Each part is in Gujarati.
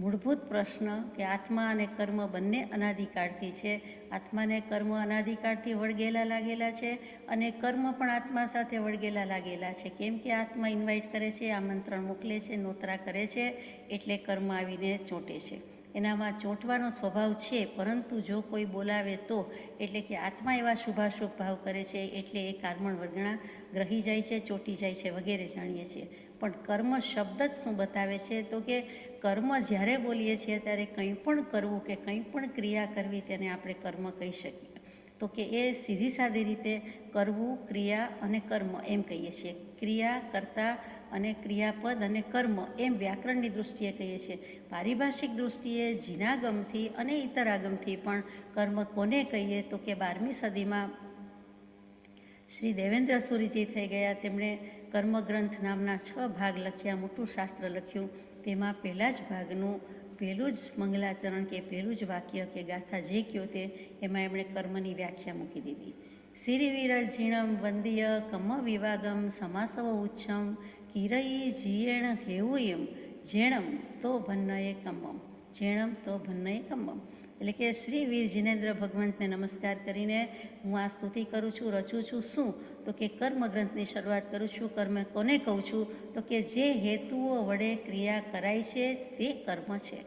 મૂળભૂત પ્રશ્ન કે આત્મા અને કર્મ બંને અનાદિકાળથી છે. આત્માને કર્મ અનાદિકાળથી વળગેલા લાગેલા છે અને કર્મ પણ આત્મા સાથે વળગેલા લાગેલા છે. કેમ કે આત્મા ઇન્વાઇટ કરે છે, આમંત્રણ મોકલે છે, નોતરા કરે છે, એટલે કર્મ આવીને ચોંટે છે. એનામાં ચોંટવાનો સ્વભાવ છે, પરંતુ જો કોઈ બોલાવે તો, એટલે કે આત્મા એવા શુભાશુભ ભાવ કરે છે એટલે એ કારમણ વર્ગણા ગ્રહી જાય છે, ચોંટી જાય છે વગેરે જાણીએ છીએ. પણ કર્મ શબ્દ જ શું બતાવે છે? તો કે કર્મ જ્યારે બોલીએ છીએ ત્યારે કંઈ પણ કરવું કે કંઈ પણ ક્રિયા કરવી તેને આપણે કર્મ કહી શકીએ. તો કે એ સીધી સાદી રીતે કરવું, ક્રિયા અને કર્મ એમ કહીએ છીએ. ક્રિયા, કર્તા અને ક્રિયાપદ અને કર્મ એમ વ્યાકરણની દૃષ્ટિએ કહીએ છીએ. પારિભાષિક દૃષ્ટિએ જીનાગમથી અને ઇતરાગમથી પણ કર્મ કોને કહીએ? તો કે 12મી સદીમાં શ્રી દેવેન્દ્ર સુરીજી થઈ ગયા. તેમણે કર્મગ્રંથ નામના 6 ભાગ લખ્યા, મોટું શાસ્ત્ર લખ્યું. તેમાં પહેલા જ ભાગનું પહેલું જ મંગલાચરણ કે પહેલું જ વાક્ય કે ગાથા જે કહ્યો તે એમાં એમણે કર્મની વ્યાખ્યા મૂકી દીધી. સિરિવીર ઝીણમ વંદીય કમ વિવાગમ સમાસવ ઉચ્છમ કિરઈ જીયણ હેવુયમ ઝેણમ તો ભન્નયે કમ્મમ. ઝેણમ તો ભન્નયે કમ્મમ એટલે કે શ્રી વીર જીનેન્દ્ર ભગવંતને નમસ્કાર કરીને હું આ સ્તુતિ કરું છું, રચું છું. શું? તો કે કર્મગ્રંથની શરૂઆત કરું છું. કર્મ કોને કહું છું? તો કે જે હેતુઓ વડે ક્રિયા કરાય છે તે કર્મ છે.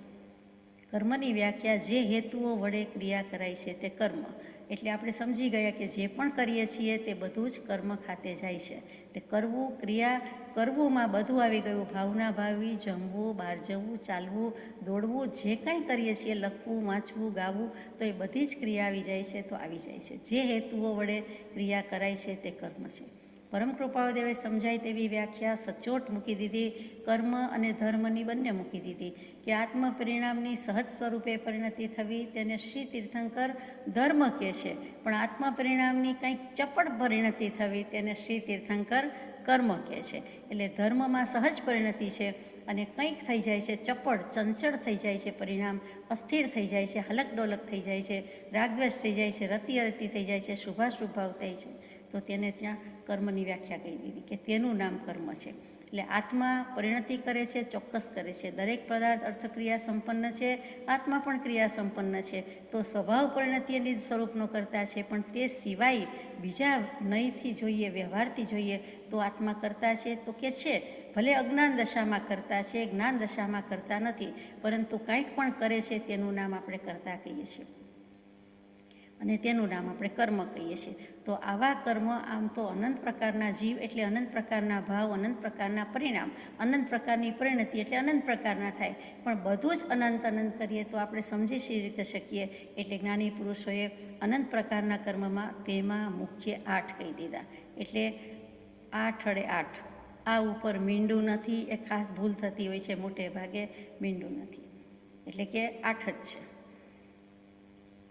કર્મની વ્યાખ્યા જે હેતુઓ વડે ક્રિયા કરાય છે તે કર્મ. એટલે આપણે સમજી ગયા કે જે પણ કરીએ છીએ તે બધું જ કર્મ ખાતે જાય છે. એટલે કરવું, ક્રિયા, કરવુંમાં બધું આવી ગયું. ભાવના ભાવી, જમવું, બહાર જવું, ચાલવું, દોડવું, જે કાંઈ કરીએ છીએ, લખવું, વાંચવું, ગાવું, તો એ બધી જ ક્રિયા આવી જાય છે. તો આવી જાય છે જે હેતુઓ વડે ક્રિયા કરાય છે તે કર્મ છે. પરમ કૃપાળુદેવે સમજાય તેવી વ્યાખ્યા સચોટ મૂકી દીધી. કર્મ અને ધર્મની બંને મૂકી દીધી કે આત્મ પરિણામની સહજ સ્વરૂપે પરિણતિ થવી તેને શ્રી તીર્થંકર ધર્મ કહે છે, પણ આત્મ પરિણામની કંઈક ચપળ પરિણતિ થવી તેને શ્રી તીર્થંકર કર્મ કહે છે. એટલે ધર્મમાં સહજ પરિણતિ છે અને કંઈક થઈ જાય છે ચપળ, ચંચળ થઈ જાય છે પરિણામ, અસ્થિર થઈ જાય છે, હલક ડોલક થઈ જાય છે, રાગદ્વેષ થઈ જાય છે, રતિ અરતિ થઈ જાય છે, શુભાશુભ ભાવ થાય છે, તો તેને ત્યાં કર્મની વ્યાખ્યા કહી દીધી કે તેનું નામ કર્મ છે. એટલે આત્મા પરિણતિ કરે છે, ચોક્કસ કરે છે. દરેક પદાર્થ અર્થક્રિયા સંપન્ન છે, આત્મા પણ ક્રિયા સંપન્ન છે. તો સ્વભાવ પરિણતિ એની જ સ્વરૂપનો કરતા છે, પણ તે સિવાય બીજા નહીંથી જોઈએ, વ્યવહારથી જોઈએ તો આત્મા કરતા છે. તો કે છે ભલે અજ્ઞાન દશામાં કરતા છે, જ્ઞાન દશામાં કરતા નથી, પરંતુ કંઈક પણ કરે છે તેનું નામ આપણે કરતા કહીએ છીએ અને તેનું નામ આપણે કર્મ કહીએ છીએ. તો આવા કર્મ આમ તો અનંત પ્રકારના જીવ એટલે અનંત પ્રકારના ભાવ, અનંત પ્રકારના પરિણામ, અનંત પ્રકારની પરિણતિ એટલે અનંત પ્રકારના થાય. પણ બધું જ અનંત અનંત કરીએ તો આપણે સમજી શી રીતે શકીએ? એટલે જ્ઞાની પુરુષોએ અનંત પ્રકારના કર્મમાં તેમાં મુખ્ય 8 કહી દીધા. એટલે 8 અડે 8. આ ઉપર મીંડું નથી, એ ખાસ ભૂલ થતી હોય છે, મોટે ભાગે મીંડું નથી, એટલે કે 8 જ છે.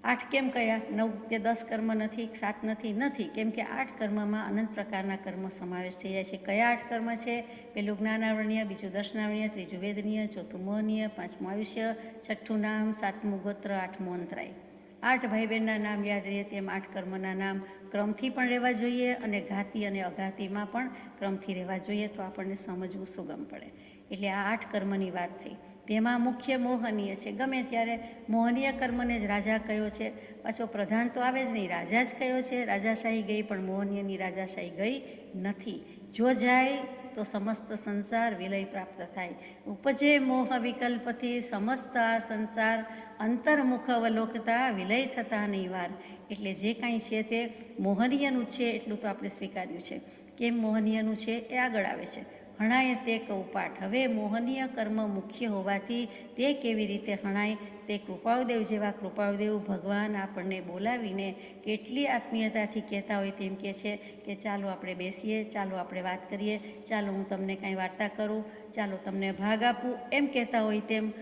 8 કેમ કયા? 9 કે 10 કર્મ નથી, 7 નથી, કેમ કે 8 કર્મમાં અનંત પ્રકારના કર્મ સમાવેશ થઈ જાય છે. કયા 8 કર્મ છે? પેલું જ્ઞાનાવરણીય, બીજું દર્શનાવરણીય, ત્રીજું વેદનીય, ચોથું મોહનીય, 5મું આયુષ્ય, 6ઠું નામ, 7મું ગોત્ર, 8મું અંતરાય. 8 ભાઈ બહેનના નામ યાદ રહીએ તેમ 8 કર્મના નામ ક્રમથી પણ રહેવા જોઈએ અને ઘાતી અને અઘાતીમાં પણ ક્રમથી રહેવા જોઈએ, તો આપણને સમજવું સુગમ પડે. એટલે આ 8 કર્મની વાત થઈ. તેમાં મુખ્ય મોહનીય છે. ગમે ત્યારે મોહનીય કર્મને જ રાજા કયો છે, પાછો પ્રધાન તો આવે જ નહીં, રાજા જ કયો છે. રાજાશાહી ગઈ પણ મોહનીયની રાજાશાહી ગઈ નથી. જો જાય તો સમસ્ત સંસાર વિલય પ્રાપ્ત થાય. ઉપજે મોહ વિકલ્પથી સમસ્ત આ સંસાર અંતર્મુખ અવલોકતા વિલય થતા નિવાર. એટલે જે કાંઈ છે તે મોહનીયનું છે એટલું તો આપણે સ્વીકાર્યું છે. કેમ મોહનીયનું છે એ આગળ આવે છે. હણાય તે કહું પાઠ. હવે મોહનીય કર્મ મુખ્ય હોવાથી તે કેવી રીતે હણાય તે કૃપાળુદેવ જેવા કૃપાળુદેવ ભગવાન આપણને બોલાવીને કેટલી આત્મીયતાથી કહેતા હોય તેમ કહે છે કે ચાલો આપણે બેસીએ, ચાલો આપણે વાત કરીએ, ચાલો હું તમને કાંઈ વાર્તા કરું, ચાલો તમને ભાગ આપું, એમ કહેતા હોય તેમ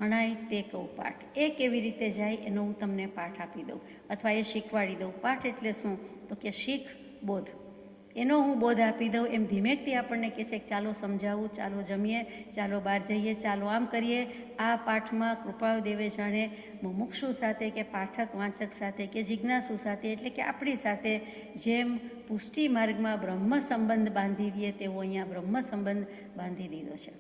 હણાય તે કહું પાઠ. એ કેવી રીતે જાય એનો હું તમને પાઠ આપી દઉં અથવા એ શીખવાડી દઉં. પાઠ એટલે શું? તો કે શીખ, બોધ. એનો હું બોધ આપી દઉં. એમ ધીમેકથી આપણને કહે છે કે ચાલો સમજાવું, ચાલો જમીએ, ચાલો બહાર જઈએ, ચાલો આમ કરીએ. આ પાઠમાં કૃપાળુદેવે જાણે મુમુક્ષુ સાથે કે પાઠક વાંચક સાથે કે જિજ્ઞાસુ સાથે એટલે કે આપણી સાથે જેમ પુષ્ટિ માર્ગમાં બ્રહ્મ સંબંધ બાંધી દઈએ તેવો અહીંયા બ્રહ્મ સંબંધ બાંધી દીધો છે.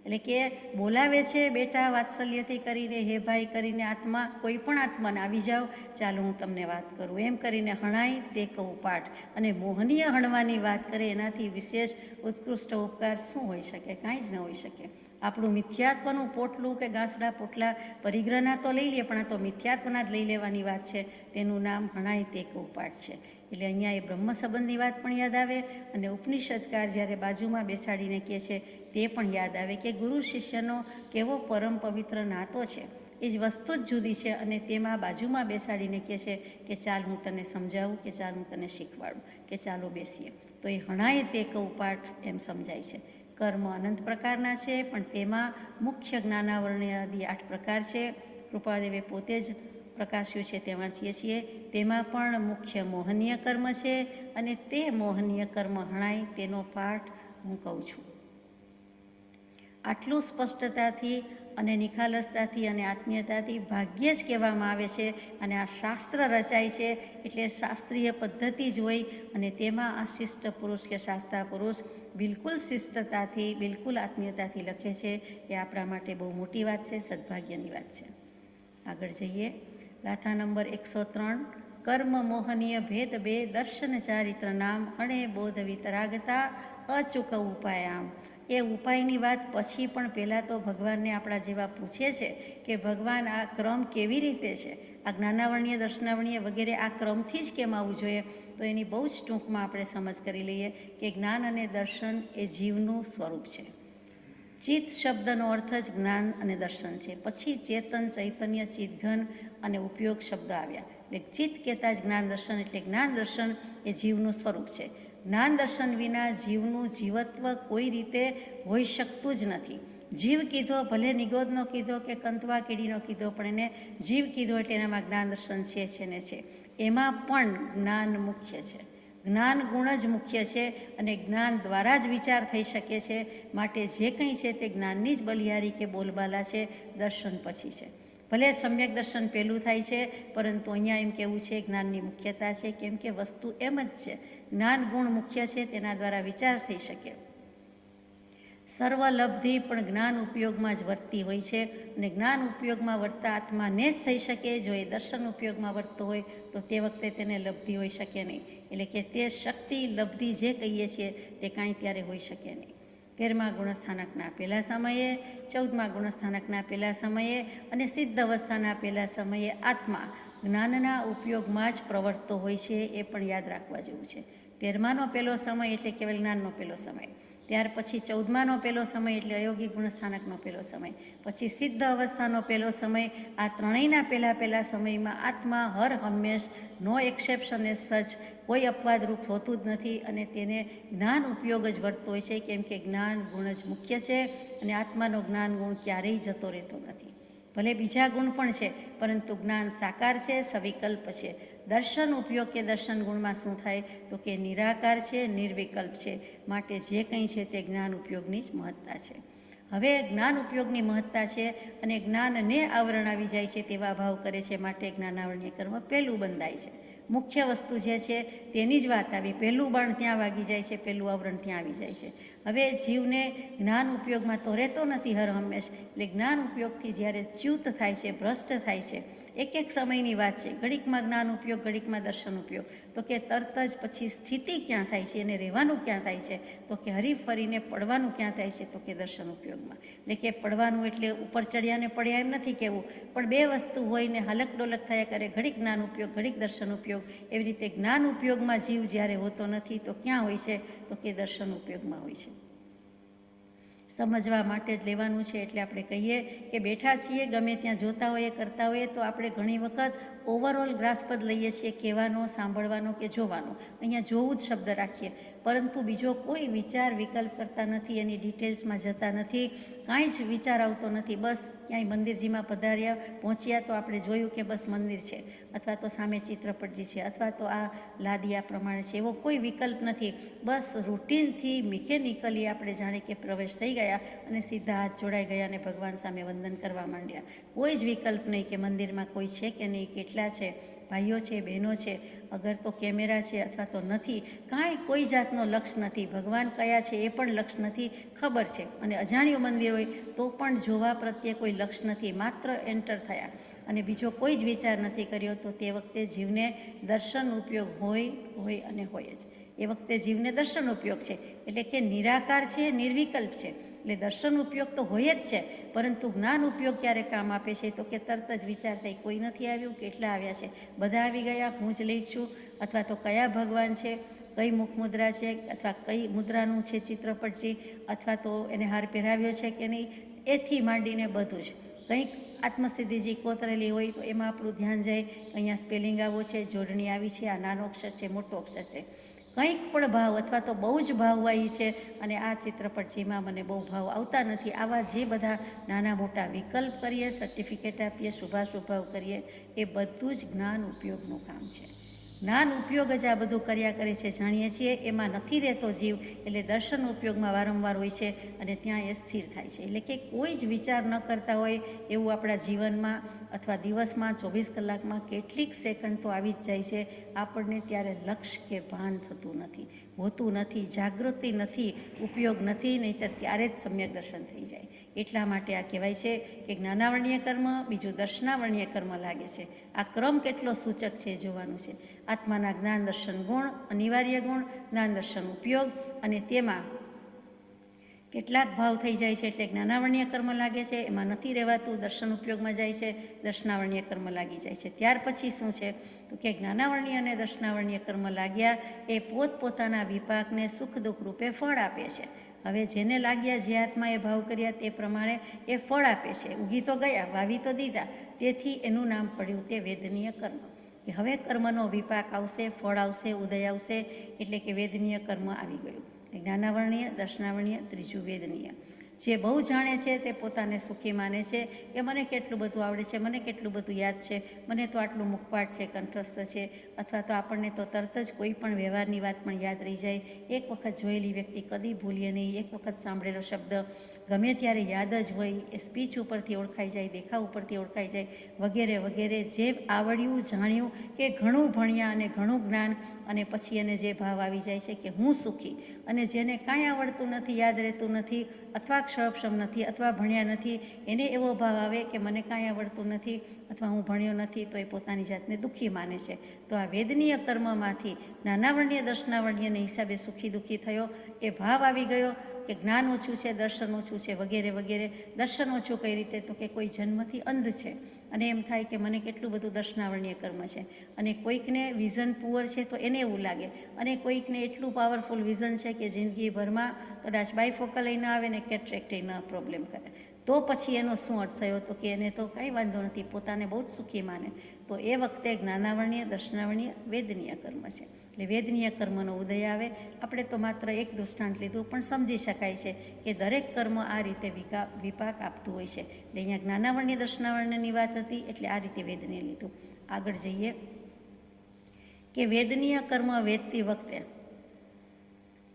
એટલે કે બોલાવે છે બેટા વાત્સલ્યથી કરીને, હે ભાઈ કરીને, આત્મા કોઈ પણ આત્માને આવી જાઓ, ચાલો હું તમને વાત કરું, એમ કરીને હણાય તે કહું પાઠ. અને મોહનીય હણવાની વાત કરે એનાથી વિશેષ ઉત્કૃષ્ટ ઉપકાર શું હોઈ શકે? કાંઈ જ ન હોઈ શકે. આપણું મિથ્યાત્વનું પોટલું કે ગાંસડા પોટલા પરિગ્રહના તો લઈ લે, પણ આ તો મિથ્યાત્વના જ લઈ લેવાની વાત છે. તેનું નામ હણાય તે કહું પાઠ છે. એટલે અહીંયા એ બ્રહ્મ સંબંધની વાત પણ યાદ આવે અને ઉપનિષદકાર જ્યારે બાજુમાં બેસાડીને કહે છે તે પણ યાદ આવે કે ગુરુ શિષ્યનો કેવો પરમ પવિત્ર નાતો છે. એ જ વસ્તુ જ જુદી છે અને તેમાં બાજુમાં બેસાડીને કહે છે કે ચાલ હું તને સમજાવું, કે ચાલ હું તને શીખવાડું, કે ચાલો બેસીએ. તો એ હણાય તે કહું પાઠ એમ સમજાય છે. કર્મ અનંત પ્રકારના છે, પણ તેમાં મુખ્ય જ્ઞાનાવરણાદી 8 પ્રકાર છે. કૃપાદેવે પોતે જ પ્રકાશ્યું છે તે વાંચીએ છીએ. તેમાં પણ મુખ્ય મોહનીય કર્મ છે અને તે મોહનીય કર્મ હણાય તેનો પાઠ હું કહું છું. આટલું સ્પષ્ટતાથી અને નિખાલસતાથી અને આત્મીયતાથી ભાગ્યે જ કહેવામાં આવે છે. અને આ શાસ્ત્ર રચાય છે એટલે શાસ્ત્રીય પદ્ધતિ જ હોય અને તેમાં આ શિષ્ટ પુરુષ કે શાસ્ત્રા પુરુષ બિલકુલ શિષ્ટતાથી, બિલકુલ આત્મીયતાથી લખે છે. એ આપણા માટે બહુ મોટી વાત છે, સદભાગ્યની વાત છે. આગળ જઈએ. ગાથા નંબર 103. કર્મ મોહનીય ભેદ બે દર્શન ચારિત્ર નામ હણે બોધ વિતરાગતા અચૂક ઉપાયામ. એ ઉપાયની વાત પછી પણ પહેલાં તો ભગવાનને આપણા જેવા પૂછે છે કે ભગવાન આ ક્રમ કેવી રીતે છે, આ જ્ઞાનાવરણીય, દર્શનાવરણીય વગેરે આ ક્રમથી જ કેમ આવવું જોઈએ? તો એની બહુ જ ટૂંકમાં આપણે સમજ કરી લઈએ કે જ્ઞાન અને દર્શન એ જીવનું સ્વરૂપ છે. ચિત્ત શબ્દનો અર્થ જ જ્ઞાન અને દર્શન છે. પછી ચેતન, ચૈતન્ય, ચિત્તઘન અને ઉપયોગ શબ્દ આવ્યા. એટલે ચિત્ત કહેતા જ જ્ઞાન દર્શન, એટલે જ્ઞાન દર્શન એ જીવનું સ્વરૂપ છે. જ્ઞાન દર્શન વિના જીવનું જીવત્વ કોઈ રીતે હોઈ શકતું જ નથી. જીવ કીધો, ભલે નિગોદનો કીધો કે કંતવા કીડીનો કીધો, પણ એને જીવ કીધો એટલે એનામાં જ્ઞાન દર્શન છે ને છે. એમાં પણ જ્ઞાન મુખ્ય છે. જ્ઞાન ગુણ જ મુખ્ય છે અને જ્ઞાન દ્વારા જ વિચાર થઈ શકે છે. માટે જે કંઈ છે તે જ્ઞાનની જ બલિહારી કે બોલબાલા છે, દર્શન પછી છે. ભલે સમ્યક દર્શન પહેલું થાય છે, પરંતુ અહીંયા એમ કહેવું છે જ્ઞાનની મુખ્યતા છે, કેમ કે વસ્તુ એમ જ છે. જ્ઞાન ગુણ મુખ્ય છે, તેના દ્વારા વિચાર થઈ શકે. સર્વલબ્ધિ પણ જ્ઞાન ઉપયોગમાં જ વર્તતી હોય છે અને જ્ઞાન ઉપયોગમાં વર્તતા આત્માને જ થઈ શકે. જો એ દર્શન ઉપયોગમાં વર્તતો હોય તો તે વખતે તેને લબ્ધિ હોઈ શકે નહીં. એટલે કે તે શક્તિ, લબ્ધિ જે કહીએ છીએ તે કાંઈ ત્યારે હોઈ શકે નહીં. 13મા ગુણસ્થાનકના પહેલા સમયે, 14મા ગુણસ્થાનકના પહેલા સમયે અને સિદ્ધ અવસ્થાના પહેલા સમયે આત્મા જ્ઞાનના ઉપયોગમાં જ પ્રવર્તતો હોય છે. એ પણ યાદ રાખવા જેવું છે. 13માનો પહેલો સમય એટલે કેવલ જ્ઞાનનો પહેલો સમય. ત્યાર પછી 14માનો પહેલો સમય એટલે અયોગી ગુણસ્થાનકનો પહેલો સમય. પછી સિદ્ધ અવસ્થાનો પહેલો સમય. આ ત્રણેયના પહેલા સમયમાં આત્મા હર હંમેશ, નો એક્સેપ્શન એ સચ, કોઈ અપવાદરૂપ હોતું જ નથી અને તેને જ્ઞાન ઉપયોગ જ વર્તતો હોય છે, કેમ કે જ્ઞાન ગુણ જ મુખ્ય છે અને આત્માનો જ્ઞાન ગુણ ક્યારેય જતો રહેતો નથી. ભલે બીજા ગુણ પણ છે, પરંતુ જ્ઞાન સાકાર છે, સવિકલ્પ છે. દર્શન ઉપયોગ કે દર્શન ગુણમાં શું થાય તો કે નિરાકાર છે, નિર્વિકલ્પ છે. માટે જે કંઈ છે તે જ્ઞાન ઉપયોગની જ મહત્તા છે. હવે જ્ઞાન ઉપયોગની મહત્તા છે અને જ્ઞાનને આવરણ આવી જાય છે તેવા ભાવ કરે છે. માટે જ્ઞાનાવરણીય કર્મ પહેલું બંધાય છે. મુખ્ય વસ્તુ જે છે તેની જ વાત આવી. પહેલું બાણ ત્યાં વાગી જાય છે, પહેલું આવરણ ત્યાં આવી જાય છે. હવે જીવને જ્ઞાન ઉપયોગમાં તો રહેતો નથી હર હંમેશ. એટલે જ્ઞાન ઉપયોગથી જ્યારે ચ્યુત થાય છે, ભ્રષ્ટ થાય છે, એક એક સમયની વાત છે. ઘડીકમાં જ્ઞાન ઉપયોગ, ઘડીકમાં દર્શન ઉપયોગ, તો કે તરત જ પછી સ્થિતિ ક્યાં થાય છે અને રહેવાનું ક્યાં થાય છે તો કે હરી ફરીને પડવાનું ક્યાં થાય છે તો કે દર્શન ઉપયોગમાં. એટલે કે પડવાનું એટલે ઉપર ચડ્યા ને પડ્યા એમ નથી કહેવું, પણ બે વસ્તુ હોય ને હલક ડોલક થયા કરે, ઘડીક જ્ઞાન ઉપયોગ, ઘડીક દર્શન ઉપયોગ. એવી રીતે જ્ઞાન ઉપયોગમાં જીવ જ્યારે હોતો નથી તો ક્યાં હોય છે તો કે દર્શન ઉપયોગમાં હોય છે. સમજવા માટે જ લેવાનું છે. એટલે આપણે કહીએ કે બેઠા છીએ, ગમે ત્યાં જોતા હોઈએ, કરતા હોઈએ તો આપણે ઘણી વખત ઓવરઓલ ગ્રાસપદ લઈએ છીએ, કહેવાનો, સાંભળવાનો કે જોવાનો. અહીંયા જોવું જ શબ્દ રાખીએ, પરંતુ બીજો કોઈ વિચાર વિકલ્પ કરતા નથી, એની ડિટેલ્સમાં જતા નથી, કાંઈ જ વિચાર આવતો નથી. બસ ક્યાંય મંદિરજીમાં પધાર્યા, પહોંચ્યા તો આપણે જોયું કે બસ મંદિર છે, અથવા તો સામે ચિત્રપટજી છે, અથવા તો આ લાદી આ પ્રમાણે છે, એવો કોઈ વિકલ્પ નથી. બસ રૂટીનથી, મિકેનિકલી આપણે જાણે કે પ્રવેશ થઈ ગયા અને સીધા હાથ જોડાઈ ગયા અને ભગવાન સામે વંદન કરવા માંડ્યા. કોઈ જ વિકલ્પ નહીં કે મંદિરમાં કોઈ છે કે નહીં, કેટલા છે, ભાઈઓ છે, બહેનો છે, અગર તો કેમેરા છે અથવા તો નથી, કાંઈ કોઈ જાતનો લક્ષ્ય નથી. ભગવાન કયા છે એ પણ લક્ષ્ય નથી, ખબર છે. અને અજાણ્યું મંદિર હોય તો પણ જોવા પ્રત્યે કોઈ લક્ષ્ય નથી, માત્ર એન્ટર થયા અને બીજો કોઈ જ વિચાર નથી કર્યો, તો તે વખતે જીવને દર્શન ઉપયોગ હોય અને હોય જ. એ વખતે જીવને દર્શન ઉપયોગ છે, એટલે કે નિરાકાર છે, નિર્વિકલ્પ છે. એટલે દર્શન ઉપયોગ તો હોય જ છે, પરંતુ જ્ઞાન ઉપયોગ ક્યારે કામ આપે છે? તો કે તરત જ વિચાર થાય, કોઈ નથી આવ્યું, કેટલા આવ્યા છે, બધા આવી ગયા, હું જ લેટ છું, અથવા તો કયા ભગવાન છે, કઈ મુખ મુદ્રા છે, અથવા કઈ મુદ્રાનું છે ચિત્રપટ છે, અથવા તો એને હાર પહેરાવ્યો છે કે નહીં, એથી માંડીને બધું જ કંઈક આત્મસિદ્ધિજી કોતરેલી હોય તો એમાં આપણું ધ્યાન જાય, અહીંયા સ્પેલિંગ આવો છે, જોડણી આવી છે, આ નાનો અક્ષર છે, મોટો અક્ષર છે, કંઈક પણ ભાવ અથવા તો બહુ જ ભાવવાળી છે અને આ ચિત્રપટ જેમાં મને બહુ ભાવ આવતા નથી, આવા જે બધા નાના મોટા વિકલ્પ કરીએ, સર્ટિફિકેટ આપીએ, શુભાશુભાવ કરીએ, એ બધું જ જ્ઞાન ઉપયોગનું કામ છે. જ્ઞાન ઉપયોગ જ આ બધું કર્યા કરે છે, જાણીએ છીએ. એમાં નથી રહેતો જીવ, એટલે દર્શન ઉપયોગમાં વારંવાર હોય છે અને ત્યાં એ સ્થિર થાય છે. એટલે કે કોઈ જ વિચાર ન કરતા હોય એવું આપણા જીવનમાં અથવા દિવસમાં 24 કલાકમાં કેટલીક સેકન્ડ તો આવી જ જાય છે. આપણને ત્યારે લક્ષ્ય કે ભાન થતું નથી, હોતું નથી, જાગૃતિ નથી, ઉપયોગ નથી, નહીંતર ત્યારે જ સમ્યક દર્શન થઈ જાય. એટલા માટે આ કહેવાય છે કે જ્ઞાનાવર્ણીય કર્મ, બીજું દર્શનાવર્ણીય કર્મ લાગે છે. આ ક્રમ કેટલો સૂચક છે જોવાનું છે. આત્માના જ્ઞાન દર્શન ગુણ, અનિવાર્ય ગુણ, જ્ઞાન દર્શન ઉપયોગ, અને તેમાં કેટલાક ભાવ થઈ જાય છે એટલે જ્ઞાનાવર્ણીય કર્મ લાગે છે, એમાં નથી રહેવાતું, દર્શન ઉપયોગમાં જાય છે, દર્શનાવર્ણીય કર્મ લાગી જાય છે. ત્યાર પછી શું છે તો કે જ્ઞાનાવર્ણીય અને દર્શનાવર્ણીય કર્મ લાગ્યા એ પોતપોતાના વિપાકને સુખ દુઃખ રૂપે ફળ આપે છે. હવે જેને લાગ્યા, જે આત્માએ ભાવ કર્યા તે પ્રમાણે એ ફળ આપે છે. ઉગી તો ગયા, વાવી તો દીધા, તેથી એનું નામ પડ્યું તે વેદનીય કર્મ. કે હવે કર્મનો વિપાક આવશે, ફળ આવશે, ઉદય આવશે, એટલે કે વેદનીય કર્મ આવી ગયું. જ્ઞાનાવર્ણીય, દર્શનાવર્ણીય, ત્રીજું વેદનીય. જે બહુ જાણે છે તે પોતાને સુખી માને છે કે મને કેટલું બધું આવડે છે, મને કેટલું બધું યાદ છે, મને તો આટલું મુખપાઠ છે, કંઠસ્થ છે, અથવા તો આપણને તો તરત જ કોઈ પણ વ્યવહારની વાત પણ યાદ રહી જાય. એક વખત જોયેલી વ્યક્તિ કદી ભૂલીએ નહીં, એક વખત સાંભળેલો શબ્દ ગમે ત્યારે યાદ જ હોય, એ સ્પીચ ઉપરથી ઓળખાઈ જાય, દેખાવ ઉપરથી ઓળખાઈ જાય, વગેરે વગેરે. જે આવડ્યું, જાણ્યું કે ઘણું ભણ્યા અને ઘણું જ્ઞાન, અને પછી એને જે ભાવ આવી જાય છે કે હું સુખી. અને જેને કાંઈ આવડતું નથી, યાદ રહેતું નથી, અથવા ક્ષરક્ષમ નથી, અથવા ભણ્યા નથી, એને એવો ભાવ આવે કે મને કાંઈ આવડતું નથી અથવા હું ભણ્યો નથી, તો એ પોતાની જાતને દુઃખી માને છે. તો આ વેદનીય કર્મમાંથી જ્ઞાનાવર્ણીય, દર્શનાવર્ણીયને હિસાબે સુખી દુઃખી થયો, એ ભાવ આવી ગયો કે જ્ઞાન ઓછું છે, દર્શન ઓછું છે, વગેરે વગેરે. દર્શન ઓછું કઈ રીતે? તો કે કોઈ જન્મથી અંધ છે અને એમ થાય કે મને કેટલું બધું દર્શનાવર્ણીય કર્મ છે, અને કોઈકને વિઝન પુઅર છે તો એને એવું લાગે, અને કોઈકને એટલું પાવરફુલ વિઝન છે કે જિંદગીભરમાં કદાચ બાયફોકલ ન આવે ને કેટરેક્ટ ન પ્રોબ્લેમ કરે, તો પછી એનો શું અર્થ થયો? તો કે એને તો કાંઈ વાંધો નથી, પોતાને બહુ જ સુખી માને. તો એ વખતે જ્ઞાનાવર્ણીય, દર્શનાવર્ણીય, વેદનીય કર્મ છે. એટલે વેદનીય કર્મનો ઉદય આવે. આપણે તો માત્ર એક દૃષ્ટાંત લીધું, પણ સમજી શકાય છે કે દરેક કર્મ આ રીતે વિપાક આપતું હોય છે. એટલે અહીંયા જ્ઞાનાવર્ણીય, દર્શનાવર્ણીયની વાત હતી, એટલે આ રીતે વેદનીય લીધું. આગળ જઈએ કે વેદનીય કર્મ વેદતી વખતે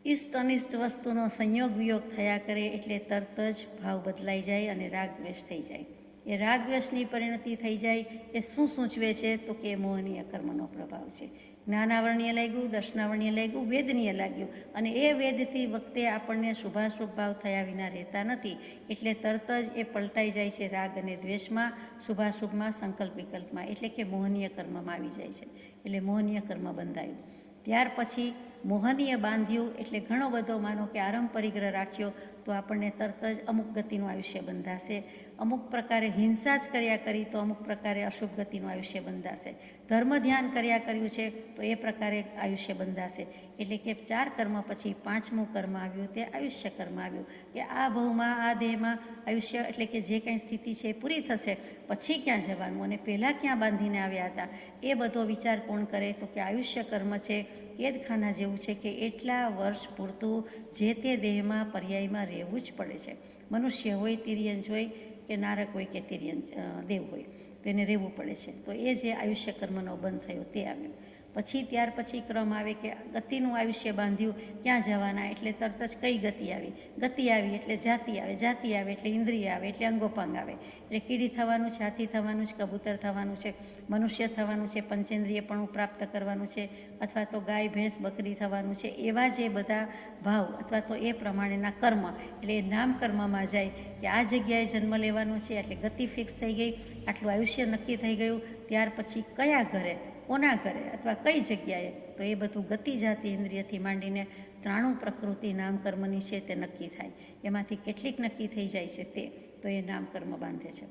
ઇષ્ટ અનિષ્ટ વસ્તુનો સંયોગ વિયોગ થયા કરે, એટલે તરત જ ભાવ બદલાઈ જાય અને રાગ દ્વેષ થઈ જાય. એ રાગ દ્વેષની પરિણતિ થઈ જાય. એ શું સૂચવે છે? તો કે મોહનીય કર્મનો પ્રભાવ છે. જ્ઞાનાવર્ણીય લાગ્યું, દર્શનાવર્ણીય લાગ્યું, વેદનીય લાગ્યું, અને એ વેદતી વખતે આપણને શુભાશુભ ભાવ થયા વિના રહેતા નથી, એટલે તરત જ એ પલટાઈ જાય છે રાગ અને દ્વેષમાં, શુભાશુભમાં, સંકલ્પ વિકલ્પમાં, એટલે કે મોહનીય કર્મમાં આવી જાય છે. એટલે મોહનીય કર્મ બંધાયું. ત્યાર પછી મોહનીય બાંધ્યું, એટલે ઘણો બધો માનો કે આરંભ પરિગ્રહ રાખ્યો તો આપણને તરત જ અમુક ગતિનું આયુષ્ય બંધાશે. અમુક પ્રકારે હિંસા જ કર્યા કરી તો અમુક પ્રકારે અશુભ ગતિનું આયુષ્ય બંધાશે. ધર્મ ધ્યાન કર્યા કર્યું છે તો એ પ્રકારે આયુષ્ય બંધાશે. એટલે કે 4 કર્મ પછી 5મું કર્મ આવ્યું, તે આયુષ્ય કર્મ આવ્યું, કે આ ભવમાં, આ દેહમાં આયુષ્ય એટલે કે જે કંઈ સ્થિતિ છે એ પૂરી થશે, પછી ક્યાં જવાનું અને પહેલાં ક્યાં બાંધીને આવ્યા હતા, એ બધો વિચાર કોણ કરે? તો કે આયુષ્ય કર્મ છે. કેદખાના જેવું છે કે એટલા વર્ષ પૂરતું જે તે દેહમાં પર્યાયમાં રહેવું જ પડે છે. મનુષ્ય હોય, તિર્યંજ હોય કે નારક હોય કે તિર્યંજ દેવ હોય, તો એને રહેવું પડે છે. તો એ જે આયુષ્ય કર્મનો બંધ થયો તે આવ્યો. પછી ત્યાર પછી ક્રમ આવે કે ગતિનું આયુષ્ય બાંધ્યું, ક્યાં જવાના, એટલે તરત જ કઈ ગતિ આવી, ગતિ આવી એટલે જાતિ આવે, જાતિ આવે એટલે ઇન્દ્રિય આવે, એટલે અંગોપાંગ આવે, એટલે કીડી થવાનું છે, હાથી થવાનું છે, કબૂતર થવાનું છે, મનુષ્ય થવાનું છે, પંચેન્દ્રિયપણું પ્રાપ્ત કરવાનું છે, અથવા તો ગાય ભેંસ બકરી થવાનું છે. એવા જે બધા ભાવ અથવા તો એ પ્રમાણેના કર્મ, એટલે એ નામ કર્મમાં જાય કે આ જગ્યાએ જન્મ લેવાનો છે, એટલે ગતિ ફિક્સ થઈ ગઈ, આટલું આયુષ્ય નક્કી થઈ ગયું. ત્યાર પછી કયા ઘરે, કોના ઘરે અથવા કઈ જગ્યાએ, તો એ બધું ગતિ જાતિ ઇન્દ્રિયથી માંડીને 93 પ્રકૃતિ નામ કર્મની છે તે નક્કી થાય. એમાંથી કેટલીક નક્કી થઈ જાય છે તે, તો એ નામ કર્મ બાંધે છે.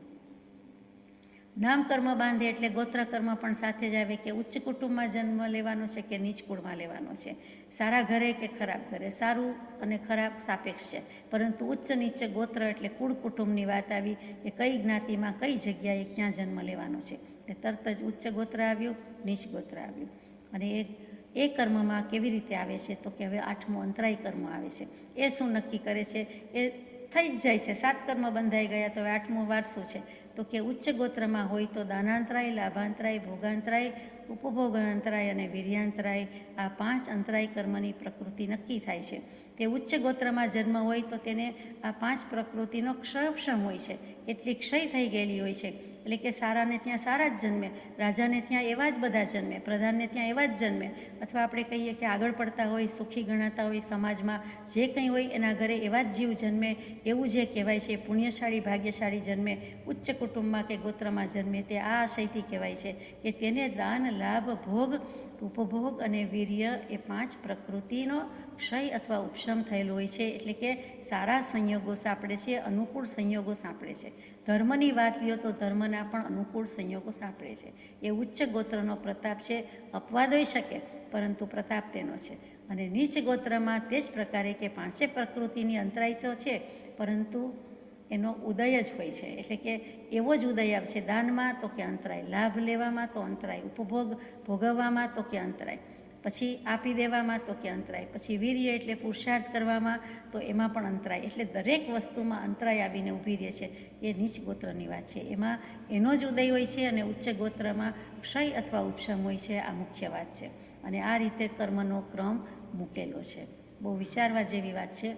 નામ કર્મ બાંધે એટલે ગોત્ર કર્મ પણ સાથે જ આવે કે ઉચ્ચ કુટુંબમાં જન્મ લેવાનો છે કે નીચ કુળમાં લેવાનો છે, સારા ઘરે કે ખરાબ ઘરે. સારું અને ખરાબ સાપેક્ષ છે, પરંતુ ઉચ્ચ નીચે ગોત્ર એટલે કુળ કુટુંબની વાત આવી કે કઈ જ્ઞાતિમાં કઈ જગ્યાએ ક્યાં જન્મ લેવાનો છે. એટલે તરત જ ઉચ્ચ ગોત્ર આવ્યું, નીચ ગોત્ર આવ્યું. અને એ કર્મમાં કેવી રીતે આવે છે, તો કે હવે 8મું અંતરાય કર્મ આવે છે. એ શું નક્કી કરે છે, એ થઈ જ જાય છે. 7 કર્મ બંધાઈ ગયા, તો હવે 8મું વાર શું છે, તો કે ઉચ્ચ ગોત્રમાં હોય તો દાનાંતરાય, લાભાંતરાય, ભોગાંતરાય, ઉપભોગાંતરાય અને વીર્યાંતરાય, આ 5 અંતરાય કર્મની પ્રકૃતિ નક્કી થાય છે. તે ઉચ્ચ ગોત્રમાં જન્મ હોય તો તેને આ 5 પ્રકૃતિનો ક્ષયક્ષમ હોય છે, કેટલી ક્ષય થઈ ગયેલી હોય છે. એટલે કે સારાને ત્યાં સારા જ જન્મે, રાજાને ત્યાં એવા જ બધા જન્મે, પ્રધાનને ત્યાં એવા જ જન્મે, અથવા આપણે કહીએ કે આગળ પડતા હોય, સુખી ગણાતા હોય, સમાજમાં જે કંઈ હોય એના ઘરે એવા જ જીવ જન્મે, એવું જે કહેવાય છે પુણ્યશાળી ભાગ્યશાળી જન્મે, ઉચ્ચ કુટુંબમાં કે ગોત્રમાં જન્મે, તે આ આશયથી કહેવાય છે કે તેને દાન, લાભ, ભોગ, ઉપભોગ અને વીર્ય એ 5 પ્રકૃતિનો ક્ષય અથવા ઉપશમ થયેલો હોય છે. એટલે કે સારા સંયોગો સાંપડે છે, અનુકૂળ સંયોગો સાંપડે છે. ધર્મની વાત લ્યો તો ધર્મના પણ અનુકૂળ સંયોગો સાંપડે છે. એ ઉચ્ચ ગોત્રનો પ્રતાપ છે. અપવાદ હોઈ શકે, પરંતુ પ્રતાપ તેનો છે. અને નીચ ગોત્રમાં તે જ પ્રકારે કે 5 પ્રકૃતિની અંતરાયચો છે, પરંતુ એનો ઉદય જ હોય છે. એટલે કે એવો જ ઉદય આવશે. દાનમાં તો કે અંતરાય, લાભ લેવામાં તો અંતરાય, ઉપભોગ ભોગવવામાં તો કે અંતરાય, પછી આપી દેવામાં તો કે અંતરાય, પછી વીર્ય એટલે પુરુષાર્થ કરવામાં તો એમાં પણ અંતરાય. એટલે દરેક વસ્તુમાં અંતરાય આવીને ઊભી રહે છે. એ નીચ ગોત્રની વાત છે, એમાં એનો જ ઉદય હોય છે. અને ઉચ્ચ ગોત્રમાં ક્ષય અથવા ઉપશમ હોય છે. આ મુખ્ય વાત છે. અને આ રીતે કર્મનો ક્રમ મૂકેલો છે. બહુ વિચારવા જેવી વાત છે.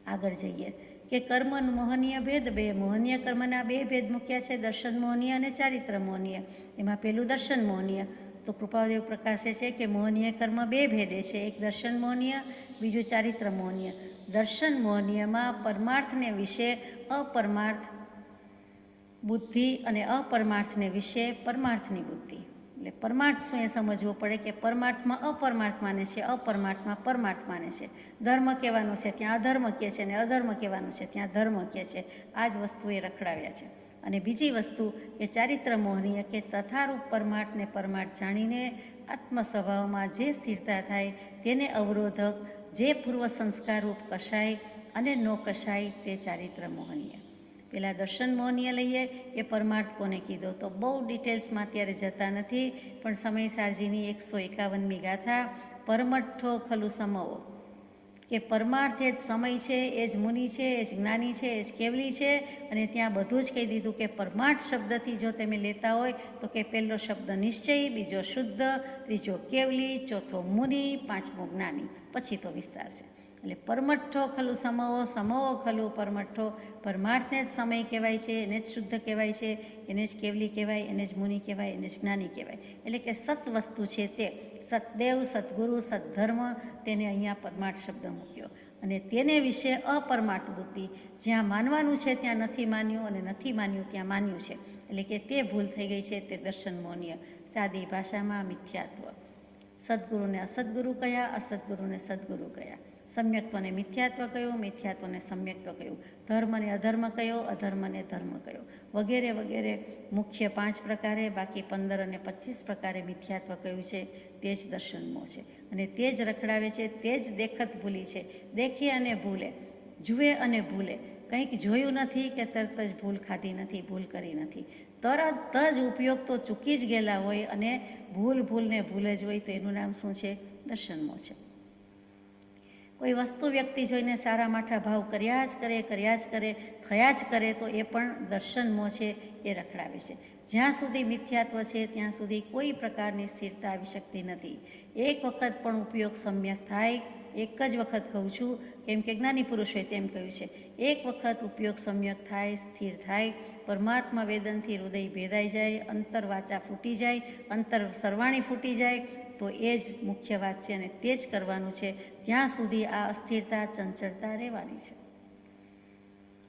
આગળ જઈએ કે કર્મ મોહનીય ભેદ 2. મોહનીય કર્મના 2 ભેદ મૂક્યા છે, દર્શન મોહનીય અને ચારિત્ર મોહનીય. એમાં પેલું દર્શન મોહનીય. તો કૃપાદેવ પ્રકાશે છે કે મોહનીય કર્મ 2 ભેદે છે, એક દર્શન મોહનીય, બીજું ચારિત્ર મોહનીય. દર્શન મોહનીયમાં પરમાર્થને વિશે અપરમાર્થ બુદ્ધિ અને અપરમાર્થને વિશે પરમાર્થની બુદ્ધિ. એટલે પરમાર્થ શું એ સમજવું પડે કે પરમાર્થમાં અપરમાર્થ માને છે, અપરમાર્થમાં પરમાર્થ માને છે. ધર્મ કહેવાનું છે ત્યાં અધર્મ કહે છે, અને અધર્મ કહેવાનું છે ત્યાં ધર્મ કહે છે. આ જ વસ્તુ એ રખડાવ્યા છે. અને બીજી વસ્તુ એ ચારિત્ર મોહનીય કે તથારૂપ પરમાર્થને પરમાર્થ જાણીને આત્મ સ્વભાવમાં જે સ્થિરતા થાય તેને અવરોધક જે પૂર્વ સંસ્કારરૂપ કશાય અને નો કશાય તે ચારિત્ર મોહનીય. પેલા દર્શન મોહનીય લઈએ કે પરમાર્થ કોને કીધો, તો બહુ ડિટેલ્સમાં અત્યારે જતા નથી, પણ સમય સારજીની 151મી ગાથા પરમઠ્ઠો ખલુ સમવો, કે પરમાર્થ એ જ સમય છે, એ જ મુનિ છે, એ જ જ્ઞાની છે, એ જ કેવલી છે. અને ત્યાં બધું જ કહી દીધું કે પરમાર્થ શબ્દથી જો તમે લેતા હોય તો કે પહેલો શબ્દ નિશ્ચય, બીજો શુદ્ધ, ત્રીજો કેવલી, ચોથો મુનિ, 5મો જ્ઞાની, પછી તો વિસ્તાર છે. એટલે પરમઠ્ઠો ખલુ સમવો, સમવો ખલુ પરમઠ્ઠો. પરમાર્થને જ સમય કહેવાય છે, એને જ શુદ્ધ કહેવાય છે, એને જ કેવલી કહેવાય, એને જ મુનિ કહેવાય, એને જ જ્ઞાની કહેવાય. એટલે કે સત વસ્તુ છે તે સતદેવ, સદગુરુ, સદ્ધર્મ, તેને અહીંયા પરમાર્થ શબ્દ મૂક્યો. અને તેને વિશે અપરમાર્થ બુદ્ધિ, જ્યાં માનવાનું છે ત્યાં નથી માન્યું, અને નથી માન્યું ત્યાં માન્યું છે. એટલે કે તે ભૂલ થઈ ગઈ છે, તે દર્શન મોહનીય. સાદી ભાષામાં મિથ્યાત્વ. સદગુરુને અસદગુરુ કયા, અસદગુરુને સદગુરુ કયા. સમ્યક્ત્વને મિથ્યાત્વ કયું, મિથ્યાત્વને સમ્યક્ત્વ કયું. ધર્મને અધર્મ કયો, અધર્મને ધર્મ કયો. વગેરે વગેરે મુખ્ય 5 પ્રકારે, બાકી 15 અને 25 પ્રકારે મિથ્યાત્વ કયું છે, તે જ દર્શનમો છે. અને તે જ રખડાવે છે, તે જ દેખત ભૂલી છે. દેખે અને ભૂલે, જુએ અને ભૂલે. કંઈક જોયું નથી કે તરત જ ભૂલ ખાધી નથી, ભૂલ કરી નથી. તરત જ ઉપયોગ તો ચૂકી જ ગયેલા હોય, અને ભૂલને ભૂલ જ હોય, તો એનું નામ શું છે, દર્શનમો છે. કોઈ વસ્તુ વ્યક્તિ જોઈને સારા માઠા ભાવ કર્યા જ કરે, થયા જ કરે, તો એ પણ દર્શનમો છે, એ રખડાવે છે. જ્યાં સુધી મિથ્યાત્વ છે ત્યાં સુધી કોઈ પ્રકારની સ્થિરતા આવી શકતી નથી. એક વખત પણ ઉપયોગ સમ્યક થાય, એક જ વખત કહું છું, કેમ કે જ્ઞાની પુરુષોએ તેમ કહ્યું છે, એક વખત ઉપયોગ સમ્યક થાય, સ્થિર થાય, પરમાત્મા વેદનથી હૃદય ભેદાઈ જાય, અંતર વાચા ફૂટી જાય, અંતર સરવાણી ફૂટી જાય, તો એ જ મુખ્ય વાત છે અને તે જ કરવાનું છે. ત્યાં સુધી આ અસ્થિરતા, ચંચળતા રહેવાની છે.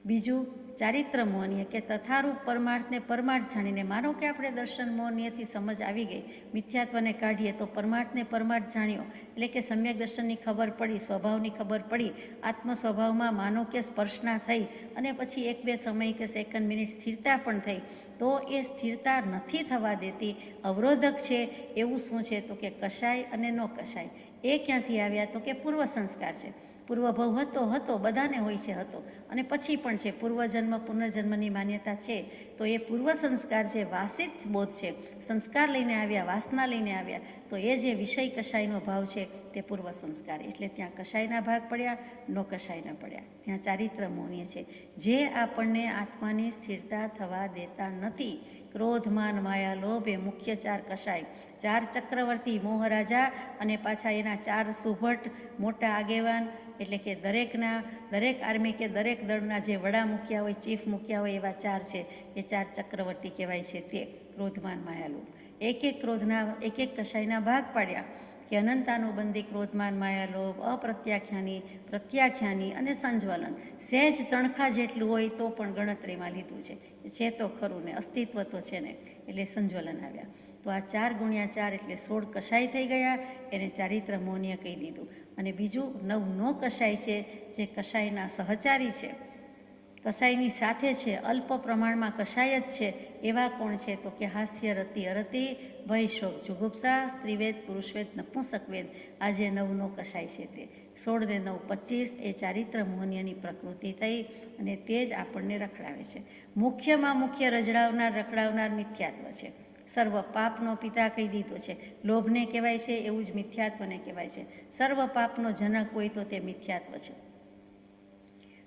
બીજું, ચારિત્ર મોહનીય કે તથારૂપ પરમાર્થને પરમાર્થ જાણીને, માનો કે આપણે દર્શન મોહનીયથી સમજ આવી ગઈ, મિથ્યાત્વને કાઢીએ તો પરમાર્થને પરમાર્થ જાણ્યો, એટલે કે સમ્યક દર્શનની ખબર પડી, સ્વભાવની ખબર પડી, આત્મ સ્વભાવમાં માનો કે સ્પર્શના થઈ અને પછી 1-2 સમય કે સેકન્ડ મિનિટ સ્થિરતા પણ થઈ, તો એ સ્થિરતા નથી થવા દેતી, અવરોધક છે. એવું શું છે? તો કે કશાય અને ન કશાય. એ ક્યાંથી આવ્યા? તો કે પૂર્વ સંસ્કાર છે. પૂર્વભવ હતો, બધાને હોય છે, હતો, અને પછી પણ છે. પૂર્વજન્મ પુનર્જન્મની માન્યતા છે, તો એ પૂર્વ સંસ્કાર છે, વાસિત બોધ છે. સંસ્કાર લઈને આવ્યા, વાસના લઈને આવ્યા, તો એ જે વિષય કશાયનો ભાવ છે તે પૂર્વ સંસ્કાર. એટલે ત્યાં કશાયના ભાગ પડ્યા, નો કશાયના પડ્યા. ત્યાં ચારિત્ર મોહનીય છે, જે આપણને આત્માની સ્થિરતા થવા દેતા નથી. ક્રોધ, માન, માયા, લોભ એ મુખ્ય 4 કશાય, 4 ચક્રવર્તી મોહરાજા અને પાછા એના 4 સુભટ મોટા આગેવાન, એટલે કે દરેક આર્મી કે દરેક દળના જે વડા મૂક્યા હોય, ચીફ મૂક્યા હોય, એવા 4 છે. એ 4 ચક્રવર્તી કહેવાય છે. તે ક્રોધમાન માયા લોભ એક ક્રોધના એક કશાયના ભાગ પાડ્યા કે અનંતાનુબંધી ક્રોધમાન માયા લોભ, અપ્રત્યાખ્યાની, પ્રત્યાખ્યાની અને સંજ્વલન. સહેજ તણખા જેટલું હોય તો પણ ગણતરીમાં લીધું છે તો ખરું ને, અસ્તિત્વ તો છે ને, એટલે સંજ્વલન આવ્યા. તો આ 4 ગુણ્યા 4 એટલે 16 કશાય થઈ ગયા. એને ચારિત્ર મોહનીય કહી દીધું. અને બીજું 9 નો કશાય છે, જે કશાયના સહચારી છે, કશાયની સાથે છે, અલ્પ પ્રમાણમાં કશાય જ છે. એવા કોણ છે? તો કે હાસ્ય, રતિ, અરતિ, ભય, શોક, જુગુપ્સા, સ્ત્રીવેદ, પુરુષવેદ, નપુંસકવેદ. આ જે 9 નો કશાય છે તે 16 ને 9 25 એ ચારિત્ર મોહનીયની પ્રકૃતિ થઈ અને તે જ આપણને રખડાવે છે. મુખ્યમાં મુખ્ય રખડાવનાર મિથ્યાત્વ છે. સર્વ પાપનો પિતા કહી દીધો છે. લોભને કહેવાય છે, એવું જ મિથ્યાત્વને કહેવાય છે. સર્વ પાપનો જનક હોય તો તે મિથ્યાત્વ છે.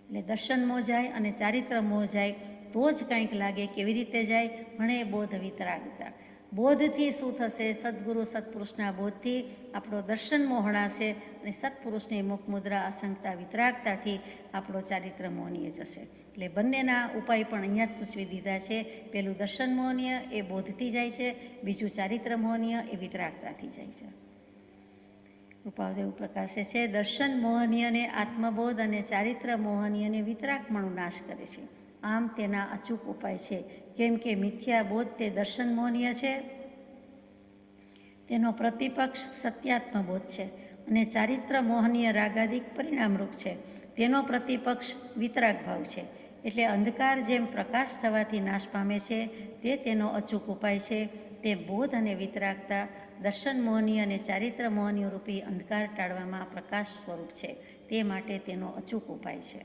એટલે દર્શન મોહ જાય અને ચારિત્ર મોહ જાય તો જ કંઈક લાગે. કેવી રીતે જાય? ભણે બોધ વિતરાગતા. બોધથી શું થશે? સદગુરુ સત્પુરુષના બોધથી આપણો દર્શન મોહણાશે અને સત્પુરુષની મુખ મુદ્રા, અસંગતા, વિતરાગતાથી આપણો ચારિત્ર મોહનીય જશે. એટલે બંનેના ઉપાય પણ અહીંયા જ સૂચવી દીધા છે. પેલું દર્શન મોહનીય એ બોધથી જાય છે, બીજું ચારિત્ર મોહનીય એ વિતરાગતાથી જાય છે. કૃપાદેવ પ્રકાશે છે, દર્શન મોહનીયને આત્મબોધ અને ચારિત્ર મોહનીયને વિતરાગપણું નાશ કરે છે. આમ તેના અચૂક ઉપાય છે. કેમ કે મિથ્યા બોધ તે દર્શન મોહનીય છે, તેનો પ્રતિપક્ષ સત્યાત્મ બોધ છે, અને ચારિત્ર મોહનીય રાગાદિક પરિણામરૂપ છે, તેનો પ્રતિપક્ષ વિતરાગ ભાવ છે. એટલે અંધકાર જેમ પ્રકાશ થવાથી નાશ પામે છે, તે તેનો અચૂક ઉપાય છે. તે બોધ અને વિતરાગતા દર્શન મોહનીય અને ચારિત્ર મોહનીય રૂપી અંધકાર ટાળવામાં પ્રકાશ સ્વરૂપ છે. તે માટે તેનો અચૂક ઉપાય છે.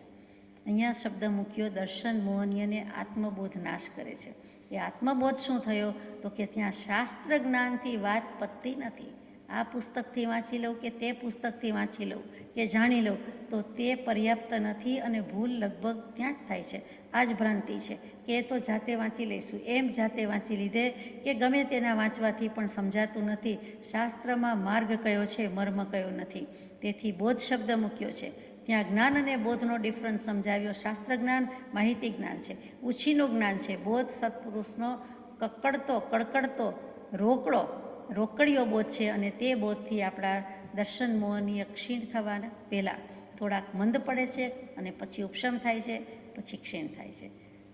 અહીંયા શબ્દ મૂક્યો દર્શન મોહનીયને આત્મબોધ નાશ કરે છે. એ આત્મબોધ શું થયો? તો કે ત્યાં શાસ્ત્ર જ્ઞાનથી વાત પતતી નથી. આ પુસ્તકથી વાંચી લઉં કે તે પુસ્તકથી વાંચી લઉં કે જાણી લઉં તો તે પર્યાપ્ત નથી અને ભૂલ લગભગ ત્યાં જ થાય છે. આ જ ભ્રાંતિ છે કે એ તો જાતે વાંચી લઈશું, એમ જાતે વાંચી લીધે કે ગમે તેના વાંચવાથી પણ સમજાતું નથી. શાસ્ત્રમાં માર્ગ કયો છે, મર્મ કયો નથી. તેથી બોધ શબ્દ મૂક્યો છે. ત્યાં જ્ઞાન અને બોધનો ડિફરન્સ સમજાવ્યો. શાસ્ત્ર જ્ઞાન માહિતી જ્ઞાન છે, ઉછીનું જ્ઞાન છે. બોધ સત્પુરુષનો કડકડતો રોકડીયો બોધ છે, અને તે બોધથી આપણા દર્શન મોહનીય ક્ષીણ થવાના પહેલાં થોડાક મંદ પડે છે અને પછી ઉપશમ થાય છે, પછી ક્ષીણ થાય છે.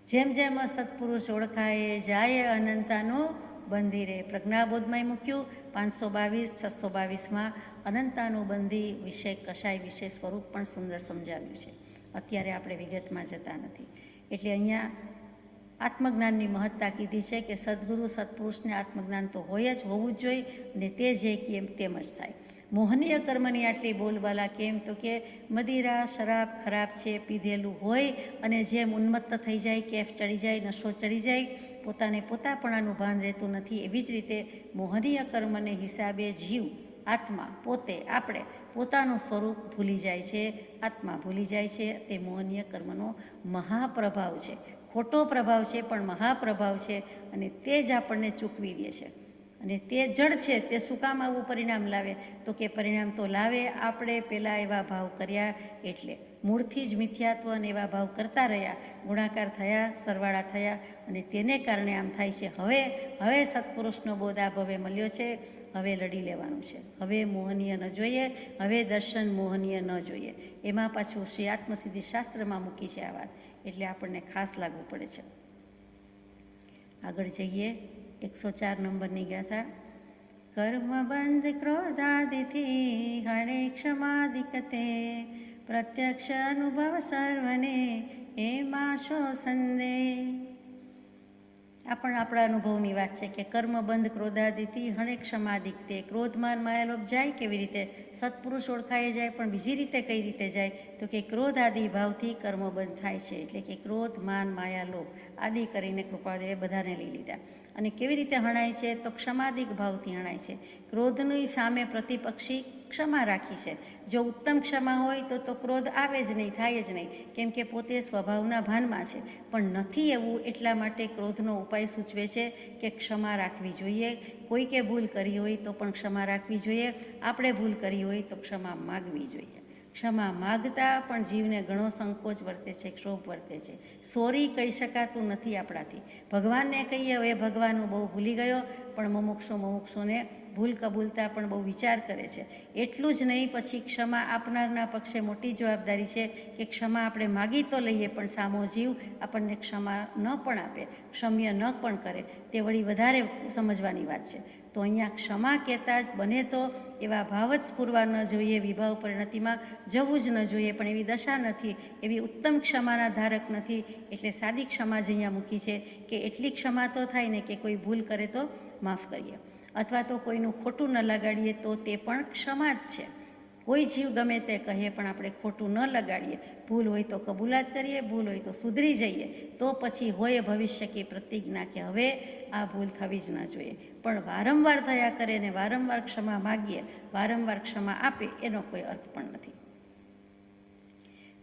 જેમ જેમ સત્પુરુષ ઓળખાય જાય અનંતાનું બંધી રહે. પ્રજ્ઞાબોધમાંય મૂક્યું 522 622માં અનંતાનુબંધી વિષય કશાય વિશે સ્વરૂપ પણ સુંદર સમજાવ્યું છે. અત્યારે આપણે વિગતમાં જતા નથી. એટલે અહીંયા આત્મજ્ઞાનની મહત્તા કીધી છે કે સદગુરુ સત્પુરુષને આત્મજ્ઞાન તો હોય જ, હોવું જ જોઈએ, અને તે જે કેમ તેમ જ થાય. મોહનીય કર્મની આટલી બોલબાલા કેમ? તો કે મદિરા શરાબ ખરાબ છે, પીધેલું હોય અને જેમ ઉન્મત્ત થઈ જાય, કેફ ચડી જાય, નશો ચડી જાય, પોતાને પોતાપણાનું ભાન રહેતું નથી. એવી જ રીતે મોહનીય કર્મને હિસાબે જીવ, આત્મા, પોતે, આપણે પોતાનું સ્વરૂપ ભૂલી જાય છે, આત્મા ભૂલી જાય છે. તે મોહનીય કર્મનો મહાપ્રભાવ છે. ખોટો પ્રભાવ છે પણ મહાપ્રભાવ છે, અને તે જ આપણને ચૂકવી દે છે. અને તે જડ છે તે શું કામ આવું પરિણામ લાવે? તો કે પરિણામ તો લાવે આપણે પહેલાં એવા ભાવ કર્યા એટલે. મૂળથી જ મિથ્યાત્વ અને એવા ભાવ કરતા રહ્યા, ગુણાકાર થયા, સરવાળા થયા, અને તેને કારણે આમ થાય છે. હવે સત્પુરુષનો બોધ આ ભવે મળ્યો છે, હવે લડી લેવાનું છે. હવે મોહનીય ન જોઈએ, હવે દર્શન મોહનીય ન જોઈએ. એમાં પાછું શ્રી આત્મસિદ્ધિ શાસ્ત્રમાં મૂકી છે આ વાત, એટલે આપણને ખાસ લાગવું પડે છે. આગળ જઈએ. 104 નંબરની ગાથા. કર્મ બંધ ક્રોધાદિથી હણે ક્ષમાદિકતે, પ્રત્યક્ષ અનુભવ સર્વને એમાં શો સંદેહ. આ પણ આપણા અનુભવની વાત છે કે કર્મ બંધ ક્રોધાદિથી હણે ક્ષમાદિકતે. ક્રોધમાન માયાલોભ જાય કેવી રીતે? સત્પુરુષ ઓળખાઈ જાય, પણ બીજી રીતે કઈ રીતે જાય? તો કે ક્રોધ આદિ ભાવથી કર્મ બંધ થાય છે. એટલે કે ક્રોધ, માન, માયા, લોભ આદિ કરીને કૃપાદેવે બધાને લઈ લીધા. અને કેવી રીતે હણાય છે? તો ક્ષમાદિક ભાવથી હણાય છે. ક્રોધની સામે પ્રતિપક્ષી ક્ષમા રાખી છે. જો ઉત્તમ ક્ષમા હોય તો ક્રોધ આવે જ નહીં, થાય જ નહીં, કેમ કે પોતે સ્વભાવના ભાનમાં છે. પણ નથી એવું, એટલા માટે ક્રોધનો ઉપાય સૂચવે છે કે ક્ષમા રાખવી જોઈએ. કોઈકે ભૂલ કરી હોય તો પણ ક્ષમા રાખવી જોઈએ. આપણે ભૂલ કરી હોય તો ક્ષમા માગવી જોઈએ. ક્ષમા માગતા પણ જીવને ઘણો સંકોચ વર્તે છે, ક્ષોભ વર્તે છે. સોરી કહી શકાતું નથી આપણાથી. ભગવાનને કહીએ હવે ભગવાન હું બહુ ભૂલી ગયો, પણ મુમુક્ષુને ભૂલ કબૂલતા પણ બહુ વિચાર કરે છે. એટલું જ નહીં, પછી ક્ષમા આપનારના પક્ષે મોટી જવાબદારી છે કે ક્ષમા આપણે માગી તો લઈએ, પણ સામો જીવ આપણને ક્ષમા ન પણ આપે, ક્ષમ્ય ન પણ કરે, તે વળી વધારે સમજવાની વાત છે. તો અહીંયા ક્ષમા કહેતા જ બને તો એવા ભાવ જ સ્ફુરવા ન જોઈએ, વિભાવ પરિણતિમાં જવું જ ન જોઈએ. પણ એવી દશા નથી, એવી ઉત્તમ ક્ષમાના ધારક નથી, એટલે સાદી ક્ષમા જ અહીંયા મૂકી છે કે એટલી ક્ષમા તો થાય ને કે કોઈ ભૂલ કરે તો માફ કરીએ, અથવા તો કોઈનું ખોટું ન લગાડીએ તો તે પણ ક્ષમા જ છે. કોઈ જીવ ગમે તે કહે પણ આપણે ખોટું ન લગાડીએ, ભૂલ હોય તો કબૂલાત કરીએ, ભૂલ હોય તો સુધરી જઈએ, તો પછી હોય ભવિષ્ય કે પ્રતિજ્ઞા કે હવે આ ભૂલ થવી જ ના જોઈએ. પણ વારંવાર થયા કરે ને વારંવાર ક્ષમા માગીએ, વારંવાર ક્ષમા આપે, એનો કોઈ અર્થ પણ નથી.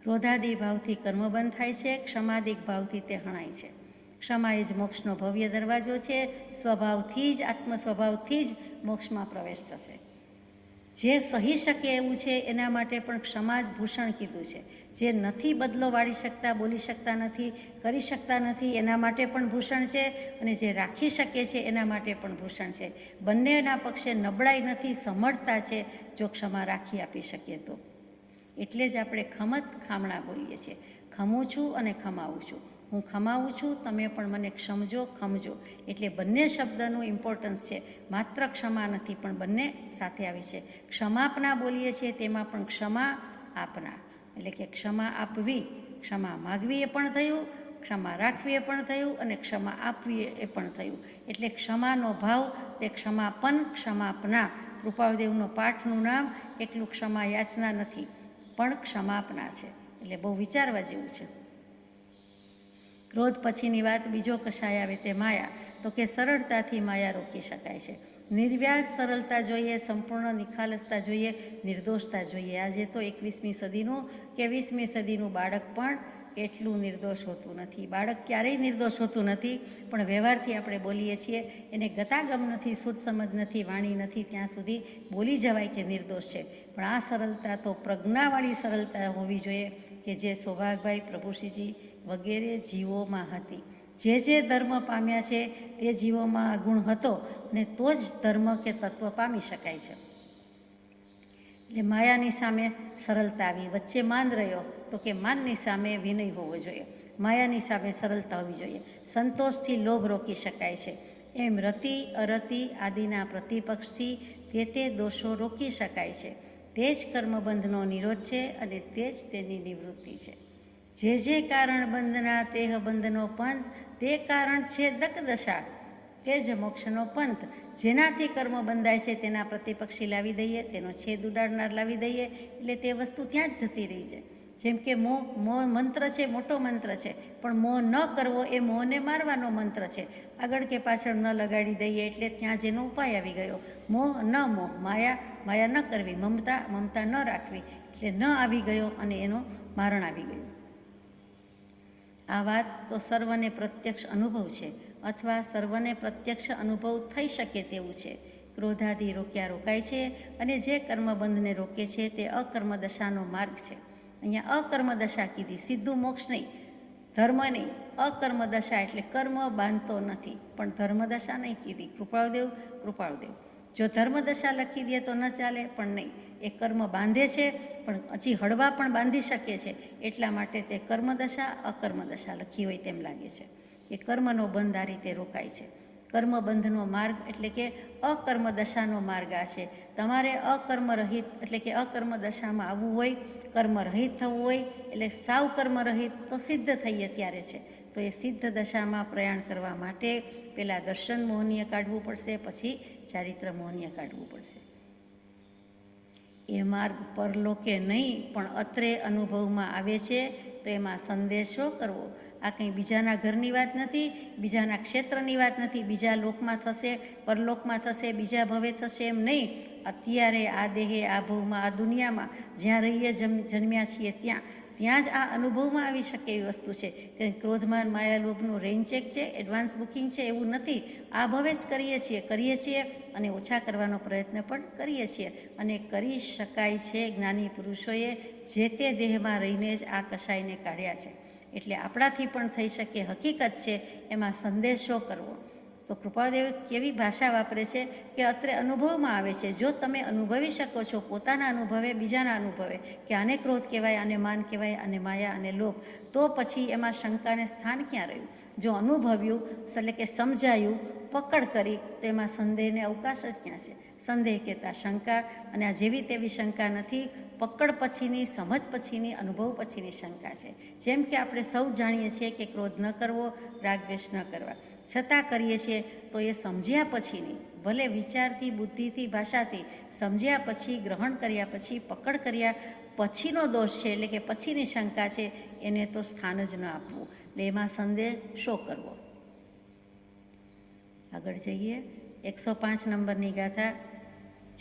ક્રોધાદિ ભાવથી કર્મ બંધ થાય છે, ક્ષમાદિક ભાવથી તે હણાય છે. ક્ષમા એ જ મોક્ષનો ભવ્ય દરવાજો છે. સ્વભાવથી જ, આત્મ સ્વભાવથી જ મોક્ષમાં પ્રવેશ થશે. જે સહી શકે એવું છે એના માટે પણ ક્ષમા જ ભૂષણ કીધું છે. જે નથી બદલો વાળી શકતા, બોલી શકતા નથી, કરી શકતા નથી, એના માટે પણ ભૂષણ છે, અને જે રાખી શકે છે એના માટે પણ ભૂષણ છે. બંનેના પક્ષે નબળાઈ નથી, સમર્થતા છે, જો ક્ષમા રાખી આપી શકીએ તો. એટલે જ આપણે ખમત ખામણા બોલીએ છીએ. ખમું છું અને ખમાવું છું. હું ખમાવું છું, તમે પણ મને ક્ષમજો, ખમજો. એટલે બંને શબ્દનું ઇમ્પોર્ટન્સ છે. માત્ર ક્ષમા નથી, પણ બંને સાથે આવી છે. ક્ષમાપના બોલીએ છીએ, તેમાં પણ ક્ષમા આપના, એટલે કે ક્ષમા આપવી, ક્ષમા માગવી એ પણ થયું, ક્ષમા રાખવી એ પણ થયું, અને ક્ષમા આપવી એ પણ થયું. એટલે ક્ષમાનો ભાવ તે ક્ષમાપન, ક્ષમાપના. કૃપાળદેવનો પાઠનું નામ એટલું ક્ષમા યાચના નથી, પણ ક્ષમાપના છે. એટલે બહુ વિચારવા જેવું છે. ક્રોધ પછીની વાત બીજો કશાય આવે તે માયા. તો કે સરળતાથી માયા રોકી શકાય છે. નિર્વ્યાજ સરળતા જોઈએ, સંપૂર્ણ નિખાલસતા જોઈએ, નિર્દોષતા જોઈએ. આજે તો 21મી સદીનું કે 20મી સદીનું બાળક પણ એટલું નિર્દોષ હોતું નથી. બાળક ક્યારેય નિર્દોષ હોતું નથી, પણ વ્યવહારથી આપણે બોલીએ છીએ, એને ગતાગમ નથી, શુદ્ધ સમજ નથી, વાણી નથી, ત્યાં સુધી બોલી જવાય કે નિર્દોષ છે. પણ આ સરળતા તો પ્રજ્ઞાવાળી સરળતા હોવી જોઈએ કે જે સૌભાગભાઈ, પ્રભુશ્રીજી વગેરે જીવોમાં હતી. જે ધર્મ પામ્યા છે તે જીવોમાં આ ગુણ હતો, અને તો જ ધર્મ કે તત્વ પામી શકાય છે. એટલે માયાની સામે સરળતા આવી. વચ્ચે માન રહ્યો તો કે માનની સામે વિનય હોવો જોઈએ, માયાની સામે સરળતા હોવી જોઈએ. સંતોષથી લોભ રોકી શકાય છે. એમ રતિ, અરતિ આદિના પ્રતિપક્ષથી તે દોષો રોકી શકાય છે. તે જ કર્મબંધનો નિરોધ છે, અને તે જ તેની નિવૃત્તિ છે. જે કારણ બંધના તેહ બંધનો પંથ, તે કારણ છે દક દશા, તે જ મોક્ષનો પંથ. જેનાથી કર્મ બંધાય છે તેના પ્રતિપક્ષી લાવી દઈએ, તેનો છેદ ઉડાડનાર લાવી દઈએ, એટલે તે વસ્તુ ત્યાં જ જતી રહી છે. જેમ કે મોહ મંત્ર છે, મોટો મંત્ર છે, પણ મોહ ન કરવો એ મોહને મારવાનો મંત્ર છે. આગળ કે પાછળ ન લગાડી દઈએ એટલે ત્યાં જેનો ઉપાય આવી ગયો. મોહ ન મોહ, માયા ન કરવી, મમતા ન રાખવી, એટલે ન આવી ગયો અને એનો મારણ આવી ગયું. આ વાત તો સર્વને પ્રત્યક્ષ અનુભવ છે અથવા સર્વને પ્રત્યક્ષ અનુભવ થઈ શકે તેવું છે. ક્રોધાદી રોક્યા રોકાય છે અને જે કર્મબંધને રોકે છે તે અકર્મ દશાનો માર્ગ છે. અહીંયા અકર્મ દશા કીધી, સીધું મોક્ષ નહીં, ધર્મ નહીં, અકર્મ દશા એટલે કર્મ બાંધતો નથી, પણ ધર્મદશા નહીં કીધી. કૃપાળુદેવ જો ધર્મદશા લખી દે તો ન ચાલે, પણ નહીં, એ કર્મ બાંધે છે પણ હજી હળવા પણ બાંધી શકે છે, એટલા માટે તે કર્મદશા અકર્મદશા લખી હોય તેમ લાગે છે કે કર્મનો બંધ આ રીતે રોકાય છે. કર્મબંધનો માર્ગ એટલે કે અકર્મ દશાનો માર્ગ આ છે. તમારે અકર્મ રહિત એટલે કે અકર્મ દશામાં આવવું હોય, કર્મ રહિત થવું હોય, એટલે સાવ કર્મ રહિત તો સિદ્ધ થઈએ ત્યારે છે. તો એ સિદ્ધ દશામાં પ્રયાણ કરવા માટે પહેલાં દર્શન મોહનીય કાઢવું પડશે, પછી ચારિત્ર મોહનીય કાઢવું પડશે. એ માર્ગ પરલોકે નહીં પણ અત્રે અનુભવમાં આવે છે, તો એમાં સંદેશો કરવો. આ કંઈ બીજાના ઘરની વાત નથી, બીજાના ક્ષેત્રની વાત નથી, બીજા લોકમાં થશે, પરલોકમાં થશે, બીજા ભવે થશે એમ નહીં. અત્યારે આ દેહે, આ ભવમાં, આ દુનિયામાં જ્યાં રહીએ જન્મ્યા છીએ ત્યાં જ આ અનુભવમાં આવી શકે એવી વસ્તુ છે. કે ક્રોધમાન માયાલોભનું રેઇન ચેક છે, એડવાન્સ બુકિંગ છે એવું નથી. આ ભવે જ કરીએ છીએ અને ઓછા કરવાનો પ્રયત્ન પણ કરીએ છીએ, અને કરી શકાય છે. જ્ઞાની પુરુષોએ જે તે દેહમાં રહીને જ આ કશાયને કાઢ્યા છે, એટલે આપણાથી પણ થઈ શકે. હકીકત છે, એમાં સંદેશો કરવો. તો કૃપાદેવ કેવી ભાષા વાપરે છે કે અત્રે અનુભવમાં આવે છે. જો તમે અનુભવી શકો છો પોતાના અનુભવે, બીજાના અનુભવે, કે આને ક્રોધ કહેવાય, આને માન કહેવાય, આને માયા અને લોભ, તો પછી એમાં શંકાને સ્થાન ક્યાં રહ્યું? જો અનુભવ્યું એટલે કે સમજાયું, પકડ કરી, તો એમાં સંદેહને અવકાશ જ ક્યાં છે? સંદેહ કહેતા શંકા, અને આ જેવી તેવી શંકા નથી. પકડ પછીની, સમજ પછીની, અનુભવ પછીની શંકા છે. જેમ કે આપણે સૌ જાણીએ છીએ કે ક્રોધ ન કરવો, રાગ દ્વેષ ન કરવા, છતાં કરીએ છીએ, તો એ સમજ્યા પછીની, ભલે વિચારથી, બુદ્ધિથી, ભાષાથી સમજ્યા પછી, ગ્રહણ કર્યા પછી, પકડ કર્યા પછીનો દોષ છે, એટલે કે પછીની શંકા છે, એને તો સ્થાન જ ન આપવું. એટલે એમાં સંદેહ શો કરવો. આગળ જઈએ. 105 નંબરની ગાથા.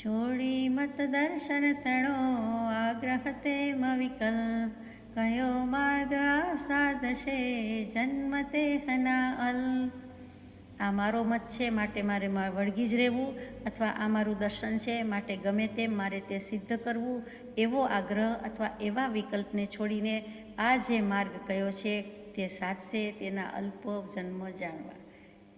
છોડી મત દર્શન તણો આગ્રહ તેમ વિકલ્પ, કયો માર્ગ સાધશે જન્મ તે હના અલ. આ મારો મત છે માટે મારે વળગી જ રહેવું, અથવા આ મારું દર્શન છે માટે ગમે તેમ મારે તે સિદ્ધ કરવું, એવો આગ્રહ અથવા એવા વિકલ્પને છોડીને આ જે માર્ગ કયો છે તે સાધશે તેના અલ્પ જન્મ જાણવા.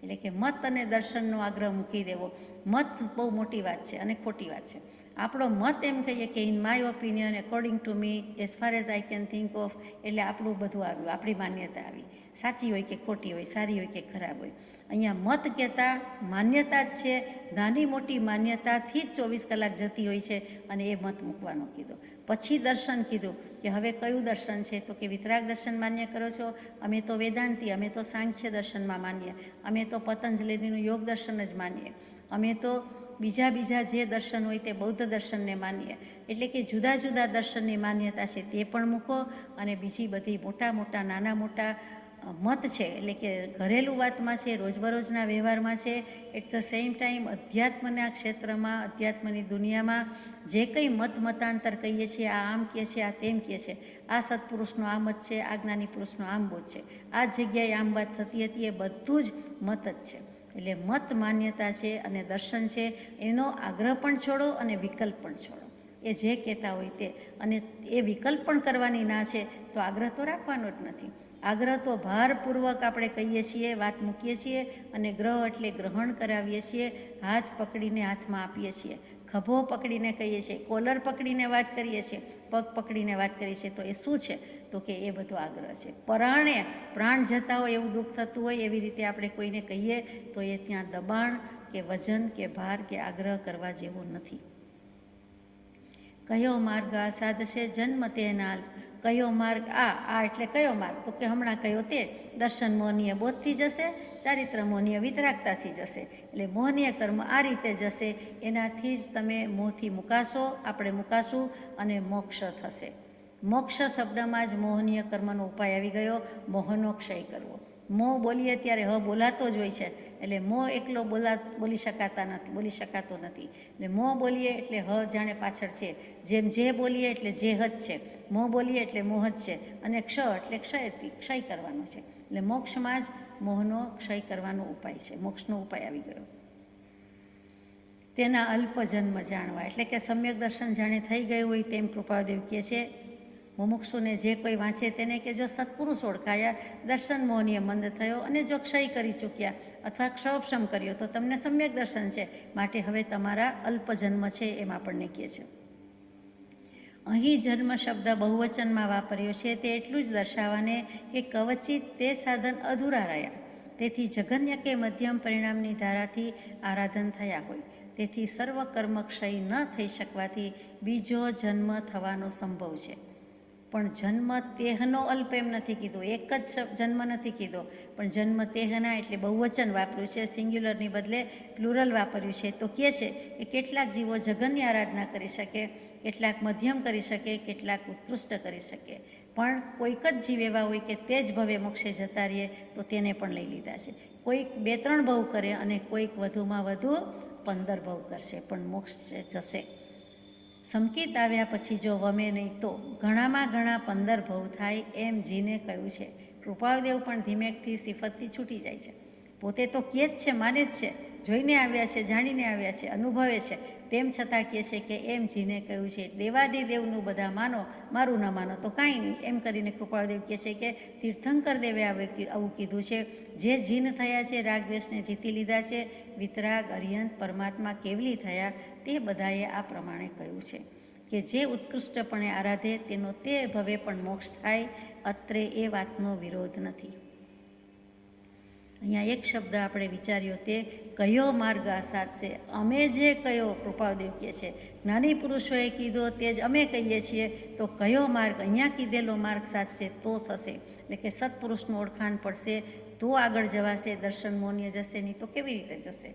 એટલે કે મત અને દર્શનનો આગ્રહ મૂકી દેવો. મત બહુ મોટી વાત છે અને ખોટી વાત છે. આપણો મત એમ કહીએ કે in my opinion, according to me, as far as I can think of, એટલે આપણું બધું આવ્યું, આપણી માન્યતા આવી. સાચી હોય કે ખોટી હોય, સારી હોય કે ખરાબ હોય. અહીંયા મત કહેતા માન્યતા જ છે. નાની મોટી માન્યતાથી જ 24 કલાક જતી હોય છે, અને એ મત મૂકવાનો કીધો. પછી દર્શન કીધું કે હવે કયું દર્શન છે? તો કે વિતરાગ દર્શન માન્ય કરો છો, અમે તો વેદાંતી, અમે તો સાંખ્ય દર્શનમાં માનીએ, અમે તો પતંજલિનું યોગ દર્શન જ માનીએ, અમે તો બીજા જે દર્શન હોય તે બૌદ્ધ દર્શનને માનીએ. એટલે કે જુદા જુદા દર્શનની માન્યતા છે તે પણ મૂકો, અને બીજી બધી મોટા નાના મોટા મત છે, એટલે કે ઘરેલું વાતમાં છે, રોજબરોજના વ્યવહારમાં છે, એટ ધ સેમ ટાઈમ અધ્યાત્મના ક્ષેત્રમાં, અધ્યાત્મની દુનિયામાં જે કંઈ મતાંતર કહીએ છીએ, આ આમ કહે છે, આ તેમ કહે છે, આ સત્પુરુષનો આ મત છે, આ જ્ઞાની પુરુષનો આમ બોધ છે, આ જગ્યાએ આમ વાત થતી હતી, એ બધું જ મત જ છે. એટલે મત માન્યતા છે અને દર્શન છે, એનો આગ્રહ પણ છોડો અને વિકલ્પ પણ છોડો. એ જે કહેતા હોય તે, અને એ વિકલ્પ પણ કરવાની ના છે તો આગ્રહ તો રાખવાનો જ નથી. આગ્રહ તો ભારપૂર્વક આપણે કહીએ છીએ, વાત મૂકીએ છીએ, અને ગ્રહ એટલે ગ્રહણ કરાવીએ છીએ, હાથ પકડીને હાથમાં આપીએ છીએ, ખભો પકડીને કહીએ છીએ, કોલર પકડીને વાત કરીએ છીએ, પગ પકડીને વાત કરીએ છીએ. તો એ શું છે? તો કે એ બધો આગ્રહ છે. પરાણે પ્રાણ જતા હોય એવું દુઃખ થતું હોય એવી રીતે આપણે કોઈને કહીએ તો એ ત્યાં દબાણ કે વજન કે ભાર કે આગ્રહ કરવા જેવો નથી. કયો માર્ગ આ સાધશે જન્મ તે નાલ. કયો માર્ગ? આ એટલે કયો માર્ગ? તો કે હમણાં કયો તે દર્શન મોહનીય બોધથી જશે, ચારિત્ર મોહનીય વિતરાગતાથી જશે. એટલે મોહનીય કર્મ આ રીતે જશે, એનાથી જ તમે મોહથી મુકાશો, આપણે મુકાશું, અને મોક્ષ થશે. મોક્ષ શબ્દમાં જ મોહનીય કર્મનો ઉપાય આવી ગયો, મોહનો ક્ષય કરવો. મોહ બોલીએ ત્યારે બોલાતો જ હોય છે, એટલે મો એકલો બોલી શકાતો નથી. એટલે મો બોલીએ એટલે હ જાણે પાછળ છે, જેમ જે બોલીએ એટલે જે જ છે, મો બોલીએ એટલે મોહ જ છે, અને ક્ષ એટલે ક્ષય કરવાનો છે. એટલે મોક્ષમાં જ મોહનો ક્ષય કરવાનો ઉપાય છે, મોક્ષનો ઉપાય આવી ગયો. તેના અલ્પ જન્મ જાણવા, એટલે કે સમ્યક દર્શન જાણે થઈ ગયું હોય તેમ કૃપાળદેવ કહે છે. મુમુક્ષુને જે કોઈ વાંચે તેને કે જો સત્પુરુષ ઓળખાયા, દર્શન મોહનીય મંદ થયો અને જો ક્ષય કરી ચૂક્યા અથવા ક્ષોપશમ કર્યો તો તમને સમ્યક દર્શન છે, માટે હવે તમારા અલ્પ જન્મ છે એમ આપણને કહે છે. અહીં જન્મ શબ્દ બહુવચનમાં વાપર્યો છે તે એટલું જ દર્શાવવાને કે કવચિત તે સાધન અધૂરા રહ્યા, તેથી જઘન્ય કે મધ્યમ પરિણામની ધારાથી આરાધન થયા હોય, તેથી સર્વ કર્મ ક્ષય ન થઈ શકવાથી બીજો જન્મ થવાનો સંભવ છે. પણ જન્મ તેહનો અલ્પ એમ નથી કીધું, એક જ જન્મ નથી કીધો, પણ જન્મ તેહના એટલે બહુવચન વાપર્યું છે, સિંગ્યુલરની બદલે પ્લુરલ વાપર્યું છે. તો કહે છે કે કેટલાક જીવો જગનની આરાધના કરી શકે, કેટલાક મધ્યમ કરી શકે, કેટલાક ઉત્કૃષ્ટ કરી શકે, પણ કોઈક જ જીવ એવા હોય કે તે જ ભવે મોક્ષે જતા રહીએ તો તેને પણ લઈ લીધા છે. કોઈક 2-3 ભવ કરે અને કોઈક વધુમાં વધુ 15 ભવ કરશે પણ મોક્ષ જશે. સંકેત આવ્યા પછી જો વમે નહીં તો ઘણામાં ઘણા 15 ભવ થાય એમ જીને કહ્યું છે. કૃપાળદેવ પણ ધીમેકથી સિફતથી છૂટી જાય છે. પોતે તો કહે જ છે, માને જ છે, જોઈને આવ્યા છે, જાણીને આવ્યા છે, અનુભવે છે, તેમ છતાં કહે છે કે એમ જીને કહ્યું છે. દેવાદિદેવનું બધા માનો, મારું ન માનો તો કાંઈ નહીં, એમ કરીને કૃપાળદેવ કહે છે કે તીર્થંકર દેવે આવું કીધું છે. જે જીન થયા છે, રાગદ્વેષને જીતી લીધા છે, વિતરાગ અરિહંત પરમાત્મા કેવલી થયા, તે બધાએ આ પ્રમાણે કહ્યું છે કે જે ઉત્કૃષ્ટપણે આરાધે તેનો તે ભવે પણ મોક્ષ થાય, અત્રે એ વાતનો વિરોધ નથી. અહીંયા એક શબ્દ આપણે વિચાર્યો, તે કયો માર્ગ આ સાધશે. અમે જે કયો, કૃપાળદેવ કહે છે, જ્ઞાની પુરુષોએ કીધો તે જ અમે કહીએ છીએ, તો કયો માર્ગ અહીંયા કીધેલો માર્ગ સાધશે તો થશે. એટલે કે સત્પુરુષનું ઓળખાણ પડશે તો આગળ જવાશે, દર્શન મોહનીય જશે નહીં તો કેવી રીતે જશે.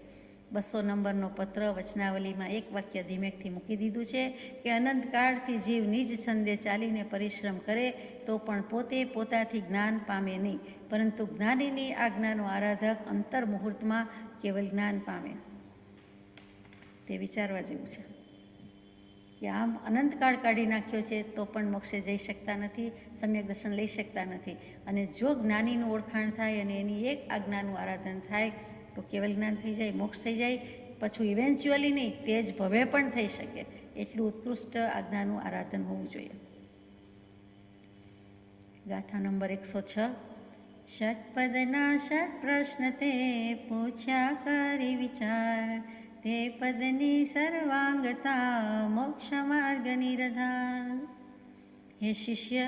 200 નંબરનો પત્ર વચનાવલીમાં એક વાક્ય ધીમેકથી મૂકી દીધું છે કે અનંતકાળથી જીવ નિજ છંદે ચાલીને પરિશ્રમ કરે તો પણ પોતે પોતાથી જ્ઞાન પામે નહીં, પરંતુ જ્ઞાનીની આજ્ઞાનો આરાધક અંતર મુહૂર્તમાં કેવલ જ્ઞાન પામે. તે વિચારવા જેવું છે કે આમ અનંતકાળ કાઢી નાખ્યો છે તો પણ મોક્ષે જઈ શકતા નથી, સમ્યક દર્શન લઈ શકતા નથી. અને જો જ્ઞાનીનું ઓળખાણ થાય અને એની એક આજ્ઞાનું આરાધન થાય તો કેવલ જ્ઞાન થઈ જાય, મોક્ષ થઈ જાય. પાછું ઇવેન્ચ્યુઅલી નહીં, તે જ ભવે પણ થઈ શકે એટલું ઉત્કૃષ્ટ આજ્ઞાનું આરાધન હોવું જોઈએ. ગાથા નંબર 106. ષટપદના ષટ પ્રશ્ન તે પૂછ્યા કરી વિચાર, તે પદની સર્વાંગતા મોક્ષ માર્ગ નિરધાર. હે શિષ્ય,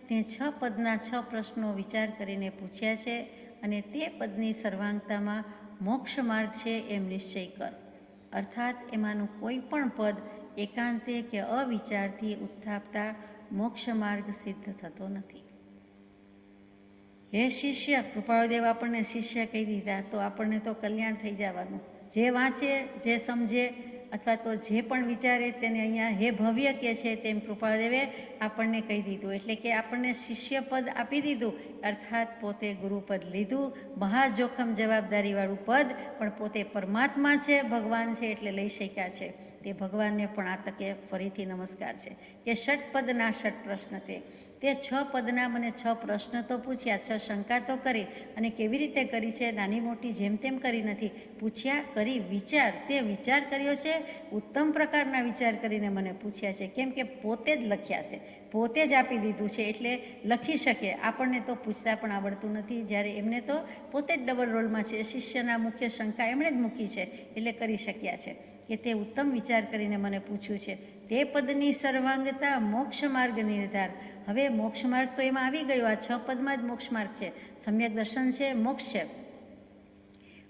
તે 6 પદના 6 પ્રશ્નો વિચાર કરીને પૂછ્યા છે અને તે પદની સર્વાંગતામાં મોક્ષ માર્ગ છે એમ નિશ્ચય કર. અર્થાત એમાંનું કોઈ પણ પદ એકાંતે કે અવિચારથી ઉત્થાપતા મોક્ષ માર્ગ સિદ્ધ થતો નથી. હે શિષ્ય, કૃપાળદેવ આપણને શિષ્ય કહી દીધા તો આપણને તો કલ્યાણ થઈ જવાનું. જે વાંચે, જે સમજે અથવા તો જે પણ વિચારે તેને અહીંયા હે ભવ્ય કે છે તેમ કૃપાળદેવે આપણને કહી દીધું. એટલે કે આપણને શિષ્ય પદ આપી દીધું, અર્થાત પોતે ગુરુપદ લીધું. મહાજોખમ જવાબદારીવાળું પદ, પણ પોતે પરમાત્મા છે, ભગવાન છે એટલે લઈ શક્યા છે. તે ભગવાનને પણ આ તકે ફરીથી નમસ્કાર છે કે ષટપદના ષટ પ્રશ્ન તે 6 પદના મને 6 પ્રશ્ન તો પૂછ્યા, 6 શંકા તો કરી, અને કેવી રીતે કરી છે, નાની મોટી જેમ તેમ કરી નથી, પૂછ્યા, કરી, વિચાર. તે વિચાર કર્યો છે, ઉત્તમ પ્રકારના વિચાર કરીને મને પૂછ્યા છે. કેમ કે પોતે જ લખ્યા છે, પોતે જ આપી દીધું છે એટલે લખી શકે. આપણને તો પૂછતા પણ આવડતું નથી, જ્યારે એમને તો પોતે જ ડબલ રોલમાં છે. શિષ્યના મુખ્ય શંકા એમણે જ મૂકી છે એટલે કરી શક્યા છે કે તે ઉત્તમ વિચાર કરીને મને પૂછ્યું છે. તે પદની સર્વાંગતા મોક્ષ માર્ગ નિર્ધાર. હવે મોક્ષ માર્ગ તો એમાં આવી ગયો, આ 6 પદમાં જ મોક્ષ માર્ગ છે, સમ્યક દર્શન છે, મોક્ષ છે.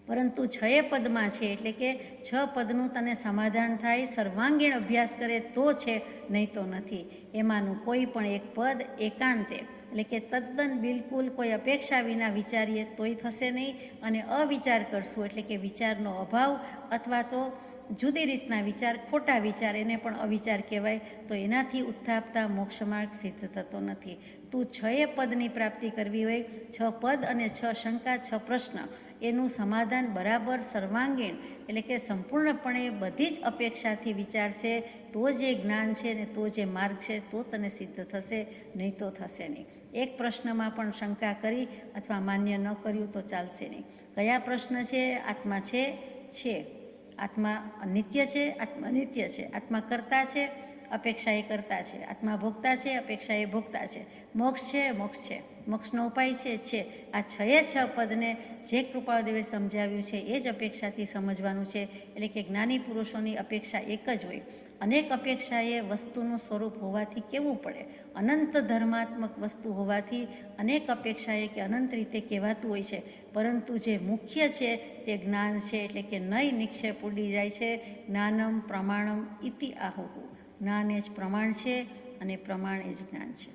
પરંતુ 6 પદમાં છે એટલે કે 6 પદનું તને સમાધાન થાય, સર્વાંગીણ અભ્યાસ કરે તો છે, નહીં તો નથી. એમાંનું કોઈ પણ એક પદ એકાંતે એટલે કે તદ્દન બિલકુલ કોઈ અપેક્ષા વિના વિચારીએ તોય થશે નહીં, અને અવિચાર કરશું એટલે કે વિચારનો અભાવ અથવા તો જુદી રીતના વિચાર, ખોટા વિચાર, એને પણ અવિચાર કહેવાય, તો એનાથી ઉત્થાપતા મોક્ષ માર્ગ સિદ્ધ થતો નથી. તું 6 પદની પ્રાપ્તિ કરવી હોય, 6 પદ અને 6 શંકા, 6 પ્રશ્ન, એનું સમાધાન બરાબર સર્વાંગીણ એટલે કે સંપૂર્ણપણે બધી જ અપેક્ષાથી વિચારશે તો જે જ્ઞાન છે ને તો જે માર્ગ છે તો તને સિદ્ધ થશે, નહીં તો થશે નહીં. એક પ્રશ્નમાં પણ શંકા કરી અથવા માન્ય ન કર્યું તો ચાલશે નહીં. કયા પ્રશ્ન છે? આત્મા છે. આત્મા નિત્ય છે, આત્મા નિત્ય છે. આત્મા કરતા છે, અપેક્ષા એ કરતા છે. આત્મા ભોગતા છે, અપેક્ષા એ ભોગતા છે. મોક્ષ છે, મોક્ષ છે. મોક્ષનો ઉપાય છે. આ 6 પદને જે કૃપાળદેવે સમજાવ્યું છે એ જ અપેક્ષાથી સમજવાનું છે. એટલે કે જ્ઞાની પુરુષોની અપેક્ષા એક જ હોય. અનેક અપેક્ષાએ વસ્તુનું સ્વરૂપ હોવાથી કેવું પડે, અનંત ધર્માત્મક વસ્તુ હોવાથી અનેક અપેક્ષાએ કે અનંત રીતે કહેવાતું હોય છે. પરંતુ જે મુખ્ય છે તે જ્ઞાન છે. એટલે કે નય નિક્ષેપ ઉડી જાય છે. જ્ઞાનમ પ્રમાણમ ઇતિ આહુહુ. જ્ઞાન એ જ પ્રમાણ છે અને પ્રમાણ એ જ જ્ઞાન છે.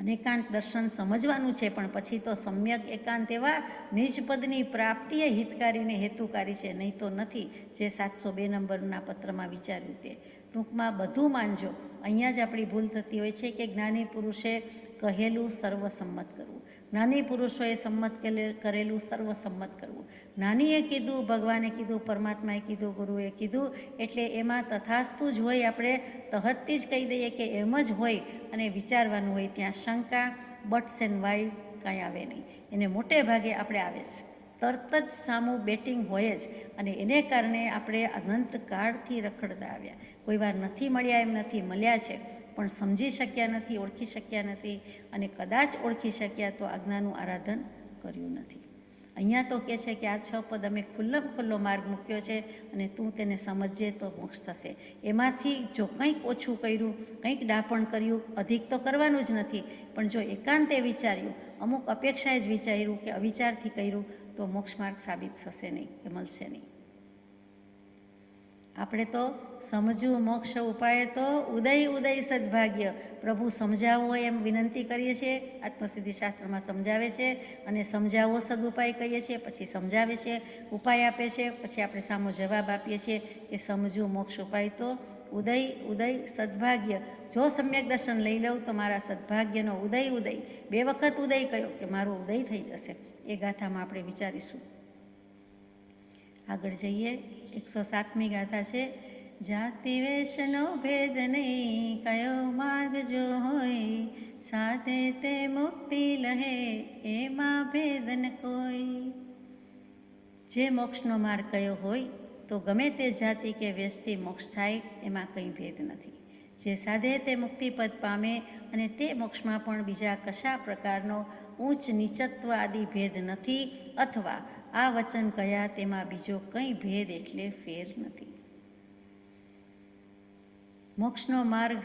અનેકાંત દર્શન સમજવાનું છે, પણ પછી તો સમ્યક એકાંત એવા નિજપદની પ્રાપ્તિ એ હિતકારી ને હેતુકારી છે, નહીં તો નથી. જે 702 નંબરના પત્રમાં વિચાર્યું તે. ટૂંકમાં બધું માનજો. અહીંયા જ આપણી ભૂલ થતી હોય છે કે જ્ઞાની પુરુષે કહેલું સર્વસંમત કરવું, જ્ઞાની પુરુષોએ સંમત કરેલું સર્વસંમત કરવું. જ્ઞાનીએ કીધું, ભગવાને કીધું, પરમાત્માએ કીધું, ગુરુએ કીધું એટલે એમાં તથાસ્તુ જ હોય. આપણે તહતથી જ કહી દઈએ કે એમ જ હોય અને વિચારવાનું હોય. ત્યાં શંકા, બટ્સ એન્ડ વાય કાંઈ આવે નહીં. એને મોટે ભાગે આપણે આવે છે, તરત જ સામું બેટિંગ હોય જ. અને એને કારણે આપણે અનંતકાળથી રખડતા આવ્યા. કોઈ વાર નથી મળ્યા એમ નથી, મળ્યા છે પણ સમજી શક્યા નથી, ઓળખી શક્યા નથી. અને કદાચ ઓળખી શક્યા તો આજ્ઞાનું આરાધન કર્યું નથી. અહીંયા તો કહે છે કે આ 6 પદ અમે ખુલ્લો માર્ગ મૂક્યો છે અને તું તેને સમજજે તો મોક્ષ થશે. એમાંથી જો કંઈક ઓછું કર્યું, કંઈક ડાપણ કર્યું, અધિક તો કરવાનું જ નથી, પણ જો એકાંતે વિચાર્યું, અમુક અપેક્ષાએ જ વિચાર્યું કે અવિચારથી કર્યું તો મોક્ષ માર્ગ સાબિત થશે નહીં, કે મળશે નહીં. આપણે તો સમજવું મોક્ષ ઉપાય તો ઉદય સદભાગ્ય પ્રભુ સમજાવો એમ વિનંતી કરીએ છીએ. આત્મસિદ્ધિ શાસ્ત્રમાં સમજાવે છે અને સમજાવો સદુપાય કહીએ છીએ, પછી સમજાવે છે, ઉપાય આપે છે, પછી આપણે સામો જવાબ આપીએ છીએ કે સમજવું મોક્ષ ઉપાય તો ઉદય સદભાગ્ય. જો સમ્યક દર્શન લઈ લઉં તો મારા સદભાગ્યનો ઉદય 2 વખત ઉદય કયો કે મારો ઉદય થઈ જશે. એ ગાથામાં આપણે વિચારીશું. આગળ જઈએ. 107મી ગાથા છે. જાતિ વેશનો ભેદ નહીં, કયો માર્ગ જો હોય, સાધે તે મુક્તિ લહે, એમાં ભેદ ન કોઈ. જે મોક્ષનો માર્ગ કયો હોય તો ગમે તે જાતિ કે વેશથી મોક્ષ થાય, એમાં કંઈ ભેદ નથી. જે સાધે તે મુક્તિપદ પામે અને તે મોક્ષમાં પણ બીજા કશા પ્રકારનો ઊંચ નીચત્વ આદિ ભેદ નથી, અથવા આ વચન કયા તેમાં બીજો કંઈ ભેદ એટલે ફેર નથી. મોક્ષનો માર્ગ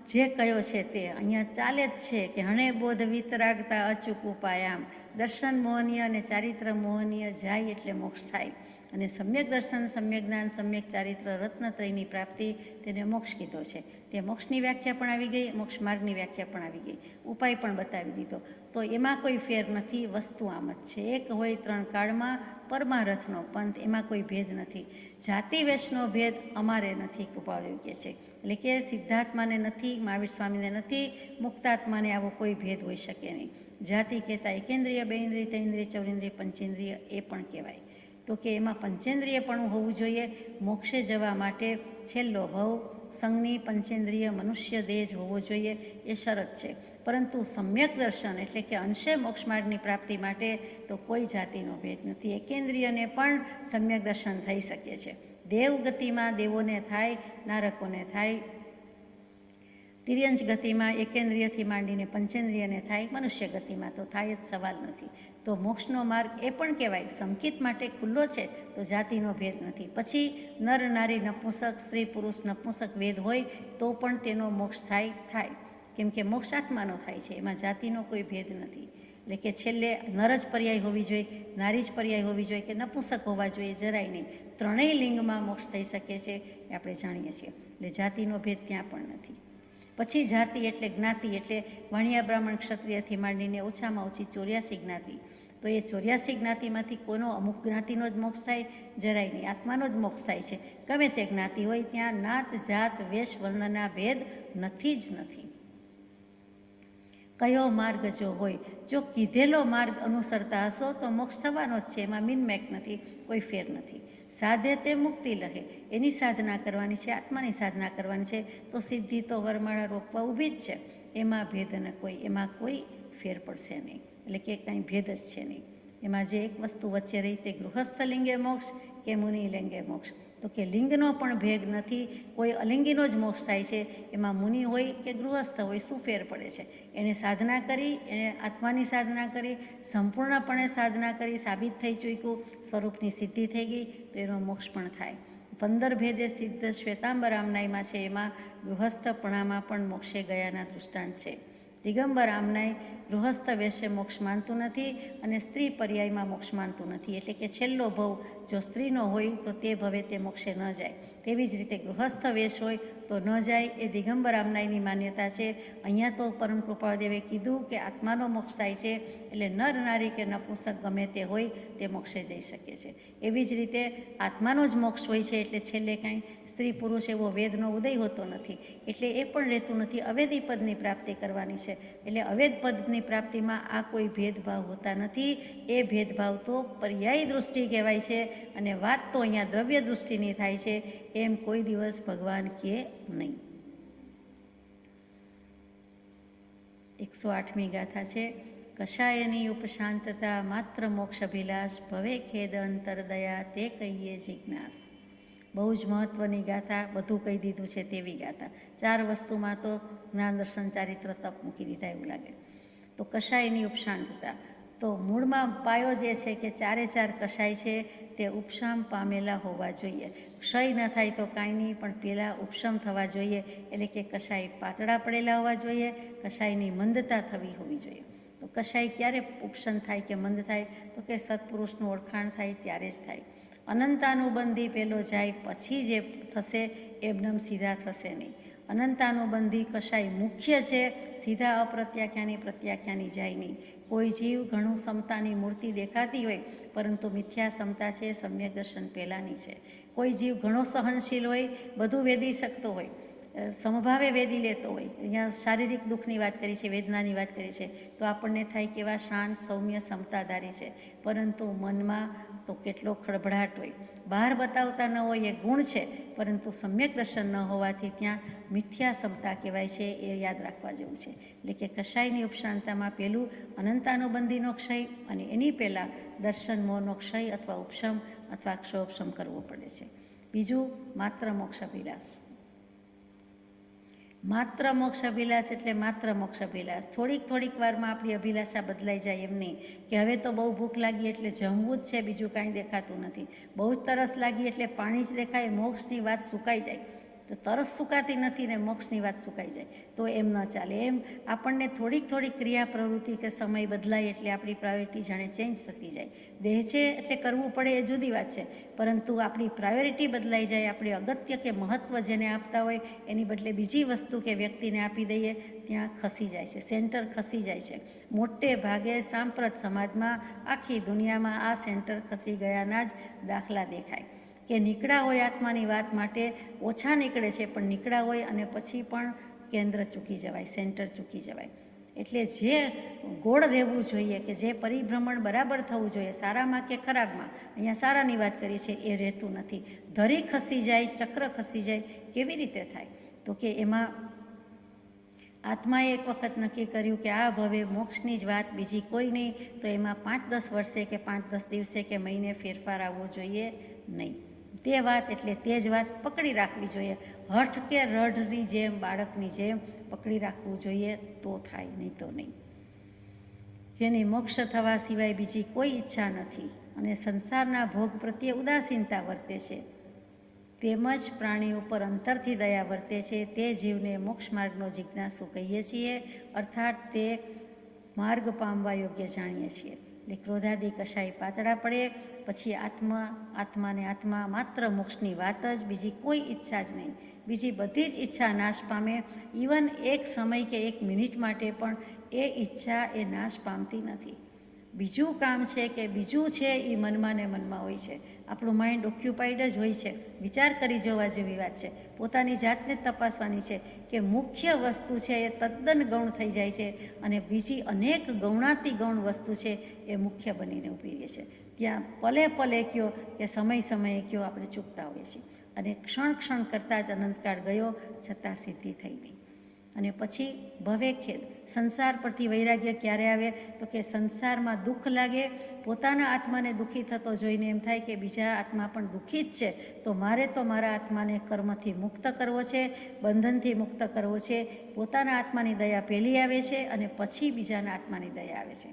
જે કયો છે તે અહીંયા ચાલે જ છે કે હણે બોધ વિતરાગતા અચૂક ઉપાયામ. દર્શન મોહનીય અને ચારિત્ર મોહનીય જાય એટલે મોક્ષ થાય. અને સમ્યક દર્શન, સમ્યક જ્ઞાન, સમ્યક ચારિત્ર, રત્નત્રયની પ્રાપ્તિ, તેને મોક્ષ કીધો છે. તે મોક્ષની વ્યાખ્યા પણ આવી ગઈ, મોક્ષ માર્ગની વ્યાખ્યા પણ આવી ગઈ, ઉપાય પણ બતાવી દીધો. તો એમાં કોઈ ફેર નથી. વસ્તુ આમ જ છે. એક હોય 3 કાળમાં પરમારથનો પંથ, એમાં કોઈ ભેદ નથી. જાતિ વેશનો ભેદ અમારે નથી, કૃપાળદેવ કહે છે. એટલે કે સિદ્ધાત્માને નથી, મહાવીર સ્વામીને નથી, મુક્તાત્માને આવો કોઈ ભેદ હોઈ શકે નહીં. જાતિ કહેતા એકેન્દ્રિય, બેન્દ્રિય, તૈન્દ્રિય, ચૌરેન્દ્રિય, પંચેન્દ્રિય એ પણ કહેવાય. તો કે એમાં પંચેન્દ્રિય પણ હોવું જોઈએ. મોક્ષે જવા માટે છેલ્લો ભવ સંઘની પંચેન્દ્રિય મનુષ્ય દેહ જ હોવો જોઈએ, એ શરત છે. પરંતુ સમ્યક દર્શન એટલે કે અંશે મોક્ષ માર્ગની પ્રાપ્તિ માટે તો કોઈ જાતિનો ભેદ નથી. એકેન્દ્રિયને પણ સમ્યક દર્શન થઈ શકે છે. દેવ ગતિમાં દેવોને થાય, નારકોને થાય. તિર્યંશ ગતિમાં એકેન્દ્રિયથી માંડીને પંચેન્દ્રિયને થાય, મનુષ્ય ગતિમાં તો થાય જ, સવાલ નથી. તો મોક્ષનો માર્ગ એ પણ કહેવાય સંકિત માટે ખુલ્લો છે, તો જાતિનો ભેદ નથી. પછી નર નારી નપુંસક, સ્ત્રી પુરુષ નપુંસક વેદ હોય તો પણ તેનો મોક્ષ થાય. કેમ કે મોક્ષ આત્માનો થાય છે, એમાં જાતિનો કોઈ ભેદ નથી. એટલે કે છેલ્લે નર જ પર્યાય હોવી જોઈએ, નારી જ પર્યાય હોવી જોઈએ કે નપુંસક હોવા જોઈએ, જરાય નહીં. ત્રણેય લિંગમાં મોક્ષ થઈ શકે છે, એ આપણે જાણીએ છીએ. એટલે જાતિનો ભેદ ત્યાં પણ નથી. પછી જાતિ એટલે જ્ઞાતિ, એટલે વાણિયા બ્રાહ્મણ ક્ષત્રિયથી માંડીને ઓછામાં ઓછી 84 જ્ઞાતિ. તો એ 84 જ્ઞાતિમાંથી કોનો અમુક જ્ઞાતિનો જ મોક્ષ થાય? જરાય નહીં, આત્માનો જ મોક્ષ થાય છે. ગમે તે જ્ઞાતિ હોય ત્યાં નાત, જાત, વેશ, વર્ણના ભેદ નથી જ નથી. કયો માર્ગ જો હોય, જો કીધેલો માર્ગ અનુસરતા હશો તો મોક્ષ થવાનો જ છે, એમાં મિનમેક નથી, કોઈ ફેર નથી. સાધે તે મુક્તિ લહે, એની સાધના કરવાની છે, આત્માની સાધના કરવાની છે, તો સિદ્ધિ તો વરમાળા રોકવા ઊભી જ છે. એમાં ભેદ ન કોઈ, એમાં કોઈ ફેર પડશે નહીં, એટલે કે કાંઈ ભેદ જ છે નહીં. એમાં જે એક વસ્તુ વચ્ચે રહી તે ગૃહસ્થ લિંગે મોક્ષ કે મુનિ લિંગે મોક્ષ, તો કે લિંગનો પણ ભેદ નથી, કોઈ અલિંગીનો જ મોક્ષ થાય છે. એમાં મુનિ હોય કે ગૃહસ્થ હોય, શું ફેર પડે છે? એણે સાધના કરી, એણે આત્માની સાધના કરી, સંપૂર્ણપણે સાધના કરી, સાબિત થઈ ચૂક્યું, સ્વરૂપની સિદ્ધિ થઈ ગઈ, તો એનો મોક્ષ પણ થાય. 15 ભેદે સિદ્ધ શ્વેતાંબર આમનાઈમાં છે, એમાં ગૃહસ્થપણામાં પણ મોક્ષે ગયાના દૃષ્ટાંત છે. દિગંબર આમનાય ગૃહસ્થ વેશે મોક્ષ માનતું નથી અને સ્ત્રી પર્યાયમાં મોક્ષ માનતું નથી, એટલે કે છેલ્લો ભવ જો સ્ત્રીનો હોય તો તે ભવે તે મોક્ષે ન જાય. તેવી જ રીતે ગૃહસ્થ વેશ હોય તો ન જાય, એ દિગંબર આમનાયની માન્યતા છે. અહીંયા તો પરમ કૃપાળદેવે કીધું કે આત્માનો મોક્ષ થાય છે, એટલે નર નારી કે નપુંસક ગમે તે હોય તે મોક્ષે જઈ શકે છે. એવી જ રીતે આત્માનો જ મોક્ષ હોય છે, એટલે છેલ્લે કાંઈ સ્ત્રી પુરુષ એવો વેદનો ઉદય હોતો નથી, એટલે એ પણ રહેતું નથી. અવેદી પદની પ્રાપ્તિ કરવાની છે, એટલે અવેદ પદની પ્રાપ્તિમાં આ કોઈ ભેદભાવ હોતા નથી. એ ભેદભાવ તો પર્યાયી દૃષ્ટિ કહેવાય છે, અને વાત તો અહીંયા દ્રવ્ય દૃષ્ટિની થાય છે, એમ કોઈ દિવસ ભગવાન કહે નહીં. 108મી ગાથા છે. કષાયની ઉપશાંતતા માત્ર મોક્ષ અભિલાષ, ભવે ખેદ અંતર દયા તે કહીએ જિજ્ઞાસ. બહુ જ મહત્વની ગાથા, બધું કહી દીધું છે તેવી ગાથા. 4 વસ્તુમાં તો જ્ઞાન દર્શન ચારિત્ર તપ મૂકી દીધા એવું લાગે. તો કષાયની ઉપશાંતતા, તો મૂળમાં પાયો જે છે કે 4 કષાય છે તે ઉપશામ પામેલા હોવા જોઈએ. ક્ષય ન થાય તો કાંઈ નહીં, પણ પહેલાં ઉપશમ થવા જોઈએ, એટલે કે કષાય પાતળા પડેલા હોવા જોઈએ, કષાયની મંદતા થવી હોવી જોઈએ. તો કષાય ક્યારે ઉપશમ થાય કે મંદ થાય? તો કે સત્પુરુષનું ઓળખાણ થાય ત્યારે જ થાય. અનંતાનુબંધી પેલો જાય પછી જે થશે એમનેમ સીધા થશે નહીં. અનંતાનુબંધી કશાય મુખ્ય છે, સીધા અપ્રત્યાખ્યાની પ્રત્યાખ્યાની જાય નહીં. કોઈ જીવ ઘણું સમતાની મૂર્તિ દેખાતી હોય, પરંતુ મિથ્યા સમતા છે, સમ્યક દર્શન પહેલાંની છે. કોઈ જીવ ઘણો સહનશીલ હોય, બધું વેદી શકતો હોય, સમભાવે વેદી લેતો હોય. અહીંયા શારીરિક દુઃખની વાત કરી છે, વેદનાની વાત કરી છે, તો આપણને થાય કે એવા શાંત સૌમ્ય સમતાધારી છે, પરંતુ મનમાં તો કેટલો ખળભળાટ હોય. બહાર બતાવતા ન હોય એ ગુણ છે, પરંતુ સમ્યક દર્શન ન હોવાથી ત્યાં મિથ્યા સમતા કહેવાય છે, એ યાદ રાખવા જેવું છે. એટલે કે કષાયની ઉપશાંતતામાં પહેલું અનંતાનુબંધીનો ક્ષય, અને એની પહેલાં દર્શન મોહનો ક્ષય અથવા ઉપશમ અથવા ક્ષોપશમ કરવો પડે છે. બીજું માત્ર મોક્ષ અભિલાષ. માત્ર મોક્ષ અભિલાષ એટલે માત્ર મોક્ષ અભિલાષ. થોડીક વારમાં આપણી અભિલાષા બદલાઈ જાય એમ નહીં, કે હવે તો બહુ ભૂખ લાગી એટલે જમવું જ છે, બીજું કાંઈ દેખાતું નથી. બહુ જ તરસ લાગી એટલે પાણી જ દેખાય, મોક્ષની વાત સુકાઈ જાય. તો તરસ સુકાતી નથી ને મોક્ષની વાત સુકાઈ જાય, તો એમ ન ચાલે. એમ આપણને થોડીક ક્રિયા પ્રવૃત્તિ કે સમય બદલાય એટલે આપણી પ્રાયોરિટી જાણે ચેન્જ થતી જાય. દેહ છે એટલે કરવું પડે એ જુદી વાત છે, પરંતુ આપણી પ્રાયોરિટી બદલાઈ જાય. આપણે અગત્ય કે મહત્ત્વ જેને આપતા હોય એની બદલે બીજી વસ્તુ કે વ્યક્તિને આપી દઈએ, ત્યાં ખસી જાય છે, સેન્ટર ખસી જાય છે. મોટે ભાગે સાંપ્રત સમાજમાં, આખી દુનિયામાં આ સેન્ટર ખસી ગયાના જ દાખલા દેખાય. કે નીકળ્યા હોય આત્માની વાત માટે, ઓછા નીકળે છે, પણ નીકળ્યા હોય અને પછી પણ કેન્દ્ર ચૂકી જવાય, સેન્ટર ચૂકી જવાય. એટલે જે ગોળ રહેવું જોઈએ, કે જે પરિભ્રમણ બરાબર થવું જોઈએ, સારામાં કે ખરાબમાં, અહીંયા સારાની વાત કરી છે, એ રહેતું નથી. ધરી ખસી જાય, ચક્ર ખસી જાય. કેવી રીતે થાય? તો કે એમાં આત્માએ એક વખત નક્કી કર્યું કે આ ભવે મોક્ષની જ વાત, બીજી કોઈ નહીં, તો એમાં 5-10 વર્ષે કે 5-10 દિવસે કે મહિને ફેરફાર આવવો જોઈએ નહીં. તે વાત એટલે તે જ વાત પકડી રાખવી જોઈએ. હઠ કે રઢની જેમ, બાળકની જેમ પકડી રાખવું જોઈએ, તો થાય, નહીં તો નહીં. જેની મોક્ષ થવા સિવાય બીજી કોઈ ઈચ્છા નથી અને સંસારના ભોગ પ્રત્યે ઉદાસીનતા વર્તે છે, તેમજ પ્રાણી ઉપર અંતરથી દયા વર્તે છે, તે જીવને મોક્ષ માર્ગનો જિજ્ઞાસુ કહીએ છીએ, અર્થાત તે માર્ગ પામવા યોગ્ય જાણીએ છીએ. એટલે ક્રોધાદી કશાય પાતળા પડે પછી આત્મા માત્ર મોક્ષની વાત જ, બીજી કોઈ ઈચ્છા જ નહીં. બીજી બધી જ ઈચ્છા નાશ પામે. ઇવન એક સમય કે 1 મિનિટ માટે પણ એ ઈચ્છા એ નાશ પામતી નથી. બીજું કામ છે કે બીજું છે એ મનમાં ને મનમાં હોય છે. આપણું માઇન્ડ ઓક્યુપાઈડ જ હોય છે. વિચાર કરી જોવા જેવી વાત છે. પોતાની જાતને જ તપાસવાની છે કે મુખ્ય વસ્તુ છે એ તદ્દન ગૌણ થઈ જાય છે અને બીજી અનેક ગૌણાતિ ગૌણ વસ્તુ છે એ મુખ્ય બનીને ઊભી રહે છે. ત્યાં પલે પલે કયો કે સમય સમયે કયો આપણે ચૂકતા હોઈએ છીએ અને ક્ષણ ક્ષણ કરતાં જ અનંતકાળ ગયો છતાં સિદ્ધિ થઈ નહીં. અને પછી ભવે ખેદ. સંસાર પરથી વૈરાગ્ય ક્યારે આવે તો કે સંસારમાં દુઃખ લાગે, પોતાના આત્માને દુઃખી થતો જોઈને એમ થાય કે બીજા આત્મા પણ દુઃખી જ છે, તો મારે તો મારા આત્માને કર્મથી મુક્ત કરવો છે, બંધનથી મુક્ત કરવો છે. પોતાના આત્માની દયા પહેલી આવે છે અને પછી બીજાના આત્માની દયા આવે છે.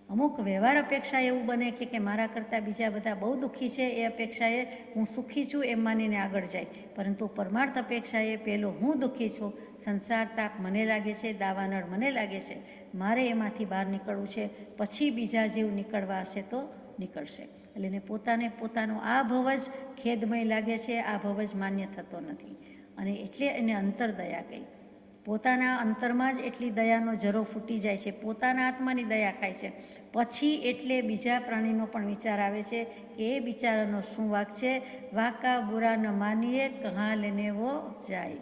અમુક વ્યવહાર અપેક્ષા એવું બને કે મારા કરતાં બીજા બધા બહુ દુઃખી છે, એ અપેક્ષાએ હું સુખી છું એમ માનીને આગળ જાય. પરંતુ પરમાર્થ અપેક્ષાએ પહેલો હું દુઃખી છું, સંસાર તાપ મને લાગે છે, દાવાનળ મને લાગે છે, મારે એમાંથી બહાર નીકળવું છે, પછી બીજા જીવ નીકળવા હશે તો નીકળશે. એટલે એને પોતાનો આ ભવ જ ખેદમય લાગે છે, આ ભવ જ માન્ય થતો નથી અને એટલે એને અંતરદયા કહી. પોતાના અંતરમાં જ એટલી દયાનો જરો ફૂટી જાય છે, પોતાના આત્માની દયા ખાય છે, પછી એટલે બીજા પ્રાણીનો પણ વિચાર આવે છે કે એ બિચારાનો શું વાંક છે, વાંકા બુરા ન માનીએ કહા લેને વો જાય.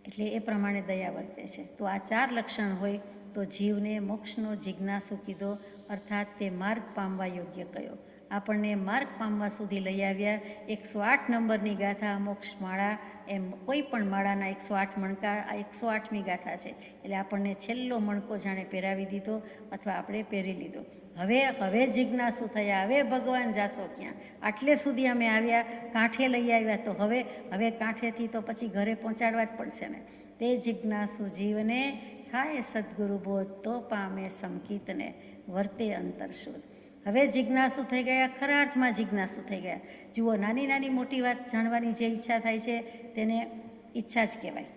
એટલે એ પ્રમાણે દયા વર્તે છે. તો આ 4 લક્ષણ હોય તો જીવને મોક્ષનો જિજ્ઞાસુ કીધો, અર્થાત તે માર્ગ પામવા યોગ્ય કયો. આપણને માર્ગ પામવા સુધી લઈ આવ્યા. 108 નંબરની ગાથા મોક્ષ માળા, એમ કોઈ પણ માળાના 108 મણકા, આ 108મી ગાથા છે. એટલે આપણને છેલ્લો મણકો જાણે પહેરાવી દીધો અથવા આપણે પહેરી લીધો. હવે જિજ્ઞાસુ થયા, હવે ભગવાન જાશો ક્યાં? આટલે સુધી અમે આવ્યા, કાંઠે લઈ આવ્યા, તો હવે કાંઠેથી તો પછી ઘરે પહોંચાડવા જ પડશે ને. તે જિજ્ઞાસુ જીવને થાય સદગુરુ બોધ, તો પામે સમકિતને વર્તે અંતર શુદ્ધ. હવે જિજ્ઞાસુ થઈ ગયા, ખરા અર્થમાં જિજ્ઞાસુ થઈ ગયા. જુઓ, નાની નાની મોટી વાત જાણવાની જે ઈચ્છા થાય છે તેને ઈચ્છા જ કહેવાય,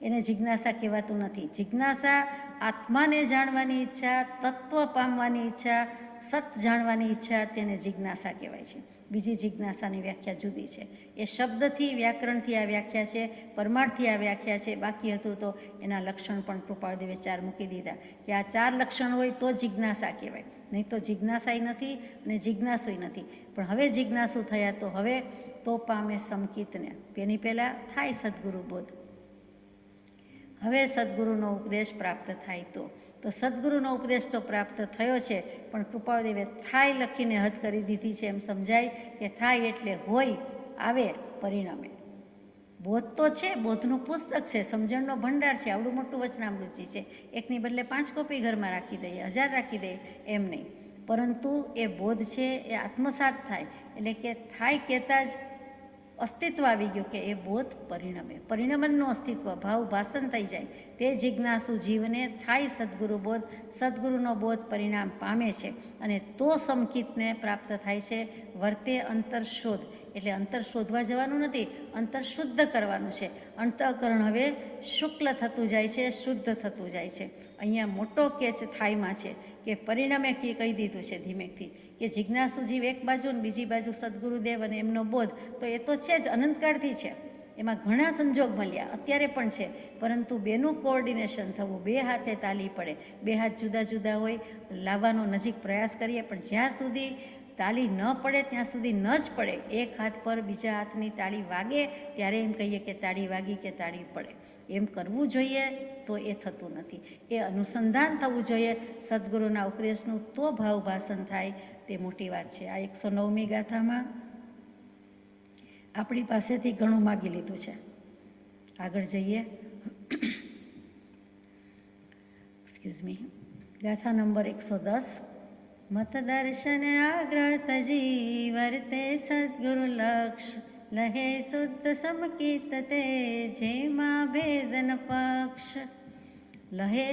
એને જિજ્ઞાસા કહેવાતું નથી. જિજ્ઞાસા આત્માને જાણવાની ઈચ્છા, તત્વ પામવાની ઈચ્છા, સત જાણવાની ઈચ્છા, તેને જિજ્ઞાસા કહેવાય છે. બીજી જિજ્ઞાસાની વ્યાખ્યા જુદી છે. એ શબ્દથી, વ્યાકરણથી આ વ્યાખ્યા છે, પરમાર્થથી આ વ્યાખ્યા છે. બાકી હતું તો એના લક્ષણ પણ કૃપાળદેવે 4 મૂકી દીધા કે આ 4 લક્ષણ હોય તો જિજ્ઞાસા કહેવાય, નહીં તો જિજ્ઞાસાય નથી અને જિજ્ઞાસુય નથી. પણ હવે જિજ્ઞાસુ થયા તો હવે તો પામે સમકિતને, એની પહેલાં થાય સદગુરુ બોધ. હવે સદગુરુનો ઉપદેશ પ્રાપ્ત થાય તો સદગુરુનો ઉપદેશ તો પ્રાપ્ત થયો છે, પણ કૃપાળદેવે થાય લખીને હદ કરી દીધી છે. એમ સમજાય કે થાય એટલે હોય, આવે, પરિણામે. બોધ તો છે, બોધનું પુસ્તક છે, સમજણનો ભંડાર છે, આવડું મોટું વચનામૃતજી છે. એકની બદલે 5 કોપી ઘરમાં રાખી દઈએ, 1000 રાખી દઈએ, એમ નહીં. પરંતુ એ બોધ છે એ આત્મસાત થાય એટલે કે થાય કહેતા જ અસ્તિત્વ આવી ગયું કે એ બોધ પરિણમે. પરિણમનનું અસ્તિત્વ, ભાવ ભાષણ થઈ જાય. તે જિજ્ઞાસુ જીવને થાય સદગુરુ બોધ, સદગુરુનો બોધ પરિણામ પામે છે અને તો સમકિતને પ્રાપ્ત થાય છે. વર્તે અંતર શોધ, એટલે અંતર શોધવા જવાનું નથી, અંતર શુદ્ધ કરવાનું છે. અંતઃકરણ હવે શુક્લ થતું જાય છે, શુદ્ધ થતું જાય છે. અહીંયા મોટો કેચ થાયમાં છે કે પરિણામે કહી દીધું છે ધીમેકથી કે જિજ્ઞાસુ જીવ એક બાજુ ને બીજી બાજુ સદગુરુદેવ અને એમનો બોધ, તો એ તો છે જ, અનંતકાળથી છે. એમાં ઘણા સંજોગ મળ્યા, અત્યારે પણ છે, પરંતુ બેનું કોઓર્ડિનેશન થવું, 2 હાથે તાલી પડે. 2 હાથ જુદા જુદા હોય, લાવવાનો નજીક પ્રયાસ કરીએ, પણ જ્યાં સુધી તાલી ન પડે ત્યાં સુધી ન જ પડે. એક હાથ પર બીજા હાથની તાળી વાગે ત્યારે એમ કહીએ કે તાળી વાગી કે તાળી પડે. એમ કરવું જોઈએ તો એ થતું નથી. એ અનુસંધાન થવું જોઈએ સદગુરુના ઉપદેશનું, તો ભાવ ભાષણ થાય. તે મોટી વાત છે. આ 109મી ગાથામાં આપણી પાસેથી ઘણું માગી લીધું છે. આગળ જઈએ. Excuse me. ગાથા નંબર 110. મત દર્શન આગ્રહ તજી વર્તે સદગુરુ લક્ષ, લહે શુદ્ધ સમકિત તે જેમાં ભેદન પક્ષ. લહે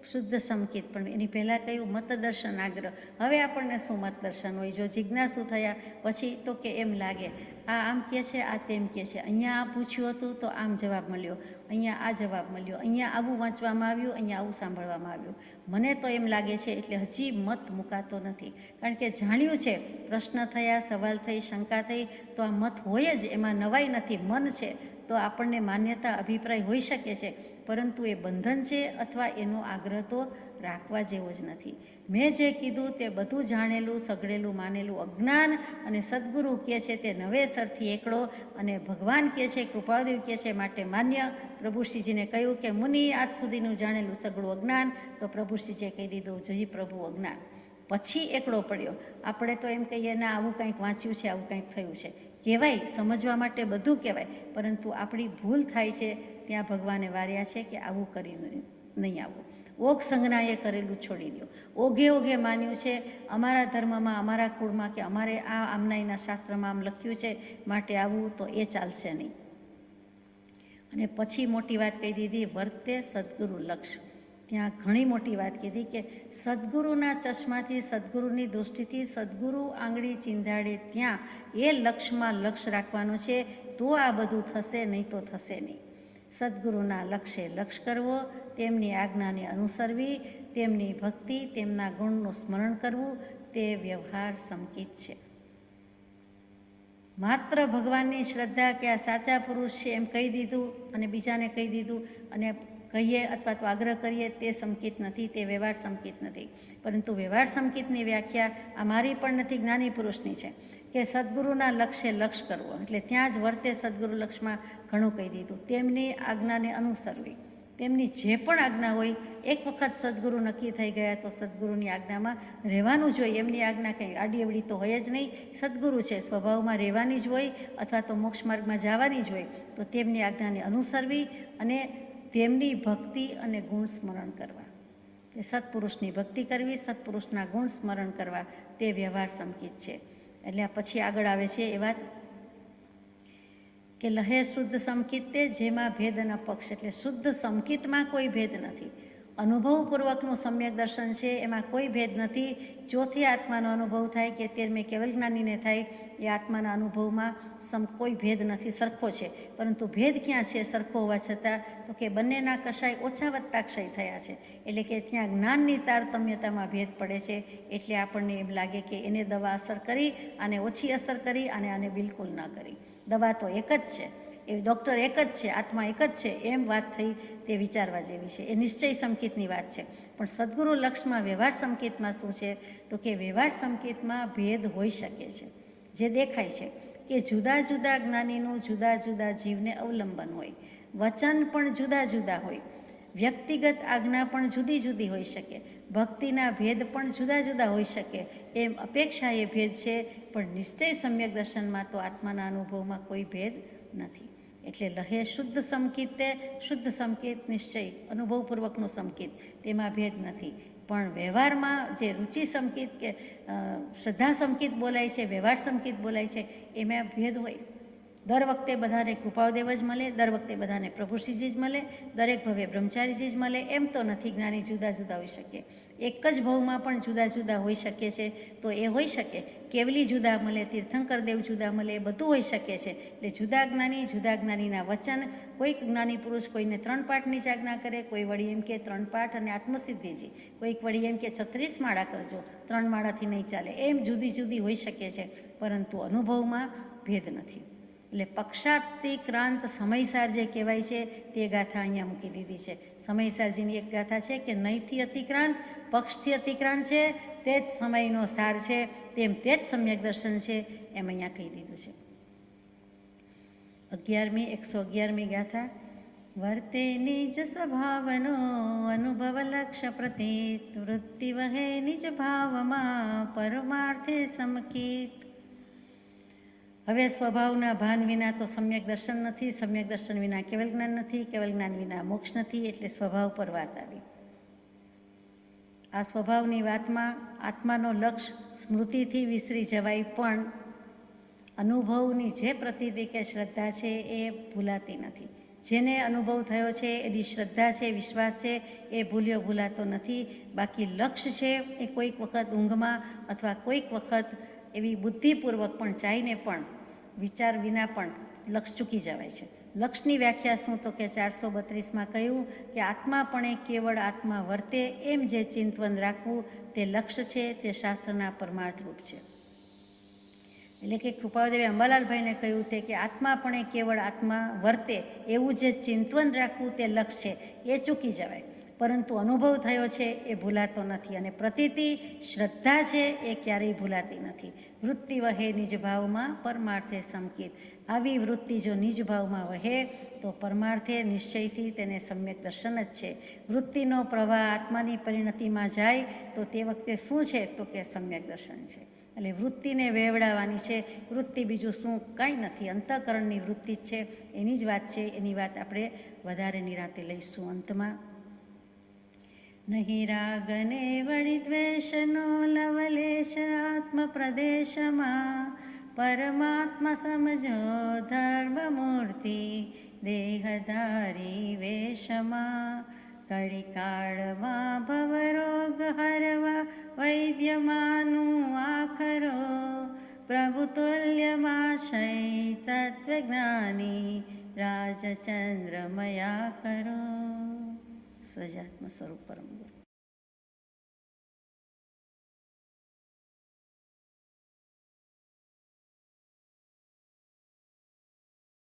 શુદ્ધ સમકિત, પણ એની પહેલાં કહ્યું મત દર્શન આગ્રહ. હવે આપણને શું મત દર્શન હોય? જો જિજ્ઞાસુ થયા પછી તો કે એમ લાગે આ આમ કહે છે, આ તેમ કહે છે, અહીંયા આ પૂછ્યું હતું તો આમ જવાબ મળ્યો, અહીંયા આ જવાબ મળ્યો, અહીંયા આવું વાંચવામાં આવ્યું, અહીંયા આવું સાંભળવામાં આવ્યું. મને તો એમ લાગે છે, એટલે હજી મત મુકાતો નથી. કારણ કે જાણ્યું છે, પ્રશ્ન થયા, સવાલ થઈ, શંકા થઈ, તો આ મત હોય જ, એમાં નવાઈ નથી. મન છે, તો આપણને માન્યતા અભિપ્રાય હોઈ શકે છે, પરંતુ એ બંધન છે અથવા એનો આગ્રહ તો રાખવા જેવો જ નથી. મેં જે કીધું તે બધું જાણેલું, સઘળેલું, માનેલું અજ્ઞાન અને સદગુરુ કહે છે તે નવેસરથી એકડો, અને ભગવાન કહે છે, કૃપાળદેવ કહે છે માટે માન્ય. પ્રભુશ્રીજીને કહ્યું કે મુનિ આજ સુધીનું જાણેલું સઘળું અજ્ઞાન, તો પ્રભુશ્રીજીએ કહી દીધું જોઈ પ્રભુ અજ્ઞાન. પછી એકડો પડ્યો. આપણે તો એમ કહીએ ના આવું કંઈક વાંચ્યું છે, આવું કંઈક થયું છે. કહેવાય, સમજવા માટે બધું કહેવાય, પરંતુ આપણી ભૂલ થાય છે ત્યાં ભગવાને વાર્યા છે કે આવું કરી નહીં આવવું. ઓઘ સંજ્ઞાએ કરેલું છોડી દો. ઓઘે ઓઘે માન્યું છે અમારા ધર્મમાં, અમારા કુળમાં, કે અમારે આ આમનાઈના શાસ્ત્રમાં આમ લખ્યું છે માટે આવું, તો એ ચાલશે નહીં. અને પછી મોટી વાત કહી દીધી, વર્તે સદગુરુ લક્ષ. ત્યાં ઘણી મોટી વાત કીધી કે સદગુરુના ચશ્માથી, સદગુરુની દૃષ્ટિથી સદગુરુ આંગળી ચીંધાડે ત્યાં એ લક્ષમાં લક્ષ રાખવાનું છે, તો આ બધું થશે, નહીં તો થશે નહીં. સદગુરુના લક્ષ્ય લક્ષ કરવો, તેમની આજ્ઞાને અનુસરવી, તેમની ભક્તિ, તેમના ગુણનું સ્મરણ કરવું, તે વ્યવહાર સંકિત છે. માત્ર ભગવાનની શ્રદ્ધા કે આ સાચા પુરુષ છે એમ કહી દીધું અને બીજાને કહી દીધું અને કહીએ અથવા તો આગ્રહ કરીએ, તે સંકિત નથી, તે વ્યવહાર સંકિત નથી. પરંતુ વ્યવહાર સંકિતની વ્યાખ્યા આ મારી પણ નથી, જ્ઞાની પુરુષની છે કે સદગુરુના લક્ષ્ય લક્ષ કરવો, એટલે ત્યાં જ વર્તે સદગુરુ લક્ષમાં ઘણું કહી દીધું. તેમની આજ્ઞાને અનુસરવી, તેમની જે પણ આજ્ઞા હોય, એક વખત સદગુરુ નક્કી થઈ ગયા તો સદગુરુની આજ્ઞામાં રહેવાનું જ હોય. એમની આજ્ઞા કંઈ આડીઅવડી તો હોય જ નહીં. સદગુરુ છે, સ્વભાવમાં રહેવાની જ હોય અથવા તો મોક્ષ માર્ગમાં જવાની જ હોય, તો તેમની આજ્ઞાને અનુસરવી અને તેમની ભક્તિ અને ગુણ સ્મરણ કરવા. તે સત્પુરુષની ભક્તિ કરવી, સત્પુરુષના ગુણ સ્મરણ કરવા, તે વ્યવહાર સંકિત છે. એટલે પછી આગળ આવે છે એ વાત કે લહે શુદ્ધ સંકિત તે જેમાં ભેદ ન પક્ષ, એટલે શુદ્ધ સંકિતમાં કોઈ ભેદ નથી. અનુભવપૂર્વકનું સમ્યક દર્શન છે, એમાં કોઈ ભેદ નથી. ચોથી આત્માનો અનુભવ થાય કે 13મે કેવલ જ્ઞાનીને થાય, એ આત્માના અનુભવમાં કોઈ ભેદ નથી, સરખો છે. પરંતુ ભેદ ક્યાં છે સરખો હોવા છતાં? તો કે બંનેના કશાય ઓછા વત્તા ક્ષય થયા છે, એટલે કે ત્યાં જ્ઞાનની તારતમ્યતામાં ભેદ પડે છે. એટલે આપણને એમ લાગે કે એને દવા અસર કરી, આને ઓછી અસર કરી, અને આને બિલકુલ ન કરી. દવા તો એક જ છે, એ ડૉક્ટર એક જ છે, આત્મા એક જ છે, એમ વાત થઈ, તે વિચારવા જેવી છે. એ નિશ્ચય સંકિતની વાત છે. પણ સદગુરુ લક્ષમાં વ્યવહાર સંકિતમાં શું છે? તો કે વ્યવહાર સંકિતમાં ભેદ હોઈ શકે છે. જે દેખાય છે કે જુદા જુદા જ્ઞાનીનું જુદા જુદા જીવને અવલંબન હોય, વચન પણ જુદા જુદા હોય, વ્યક્તિગત આજ્ઞા પણ જુદી જુદી હોઈ શકે, ભક્તિના ભેદ પણ જુદા જુદા હોઈ શકે. એમ અપેક્ષા એ ભેદ છે, પણ નિશ્ચય સમ્યક દર્શનમાં તો આત્માના અનુભવમાં કોઈ ભેદ નથી. એટલે લહે શુદ્ધ સંકિત તે શુદ્ધ સંકેત નિશ્ચય, અનુભવપૂર્વકનું સંકિત, તેમાં ભેદ નથી. પણ વ્યવહારમાં જે રુચિ સંકિત કે શ્રદ્ધા સંકિત બોલાય છે, વ્યવહાર સંકિત બોલાય છે, એમાં ભેદ હોય. દર વખતે બધાને કૃપાળદેવ જ મળે, દર વખતે બધાને પ્રભુશ્રીજી જ મળે, દરેક ભવે બ્રહ્મચારીજી જ મળે, એમ તો નથી. જ્ઞાની જુદા જુદા હોઈ શકે, એક જ ભવમાં પણ જુદા જુદા હોઈ શકે છે. તો એ હોઈ શકે કેવલી જુદા મળે, તીર્થંકર દેવ જુદા મળે, એ બધું હોઈ શકે છે. એટલે જુદા જ્ઞાનીના વચન, કોઈક જ્ઞાની પુરુષ કોઈને 3 પાઠની જ આજ્ઞા કરે, કોઈ વળી એમ કે 3 પાઠ અને આત્મસિદ્ધિજી, કોઈક વળી એમ કે 36 માળા કરજો, 3 માળાથી નહીં ચાલે. એમ જુદી જુદી હોઈ શકે છે, પરંતુ અનુભવમાં ભેદ નથી. એટલે પક્ષાતિક્રાંત સમયસાર જે કહેવાય છે, તે ગાથા અહીંયા મૂકી દીધી છે. સમયસારજીની એક ગાથા છે કે નહીંથી અતિક્રાંત, પક્ષથી અતિક્રાંત છે, તે જ સમયનો સાર છે, તેમ તે જ સમ્યક દર્શન છે, એમ અહીંયા કહી દીધું છે. 111મી ગાથા. વર્તે નિજ સ્વભાવનો અનુભવ લક્ષ્ય પ્રતીત, વૃત્તિ વહે નિજ ભાવમાં પરમાર્થે સમકિત. હવે સ્વભાવના ભાન વિના તો સમ્યક દર્શન નથી, સમ્યક દર્શન વિના કેવલ જ્ઞાન નથી, કેવલ જ્ઞાન વિના મોક્ષ નથી. એટલે સ્વભાવ પર વાત આવી. આ સ્વભાવની વાતમાં આત્માનો લક્ષ્ય સ્મૃતિથી વિસરી જવાય, પણ અનુભવની જે પ્રતીતિ કે શ્રદ્ધા છે એ ભૂલાતી નથી. જેને અનુભવ થયો છે એની શ્રદ્ધા છે, વિશ્વાસ છે, એ ભૂલ્યો ભૂલાતો નથી. બાકી લક્ષ્ય છે એ કોઈક વખત ઊંઘમાં અથવા કોઈક વખત એવી બુદ્ધિપૂર્વક પણ ચાહીને પણ વિચાર વિના પણ લક્ષ્ય ચૂકી જવાય છે. લક્ષ્યની વ્યાખ્યા શું? તો કે 432માં કહ્યું કે આત્માપણે કેવળ આત્મા વર્તે એમ જે ચિંતવન રાખવું તે લક્ષ્ય છે, તે શાસ્ત્રના પરમાર્થ રૂપ છે. એટલે કે કૃપાદેવે અંબાલાલભાઈને કહ્યું તે કે આત્મા પણ એ કેવળ આત્મા વર્તે એવું જે ચિંતવન રાખવું તે લક્ષ્ય છે એ ચૂકી જવાય, પરંતુ અનુભવ થયો છે એ ભૂલાતો નથી, અને પ્રતીતિ શ્રદ્ધા છે એ ક્યારેય ભૂલાતી નથી. વૃત્તિ વહે નિજ ભાવમાં પરમાર્થે સંકિત. આવી વૃત્તિ જો નિજ ભાવમાં વહે તો પરમાર્થે નિશ્ચયથી તેને સમ્યક દર્શન જ છે. વૃત્તિનો પ્રવાહ આત્માની પરિણતિમાં જાય તો તે વખતે શું છે તો કે સમ્યક દર્શન છે. એટલે વૃત્તિને વેવડાવવાની છે. વૃત્તિ બીજું શું કાંઈ નથી, અંતઃકરણની વૃત્તિ જ છે, એની જ વાત છે. એની વાત આપણે વધારે નિરાંતે લઈશું. અંતમાં નહીં રાગને વળી દ્વેષનો લવલેશ આત્મ પ્રદેશમાં, પરમાત્મા સમજો ધર્મમૂર્તિ દેહધારી વેશમાં. કળિકાળમાં ભવરોગ હરવા વૈદ્યમાનું આખરો, પ્રભુ તુલ્યમાશય તત્વજ્ઞાની રાજચંદ્રમયા કરો. સજાત્મ સ્વરૂપ પરમ ગુરુ.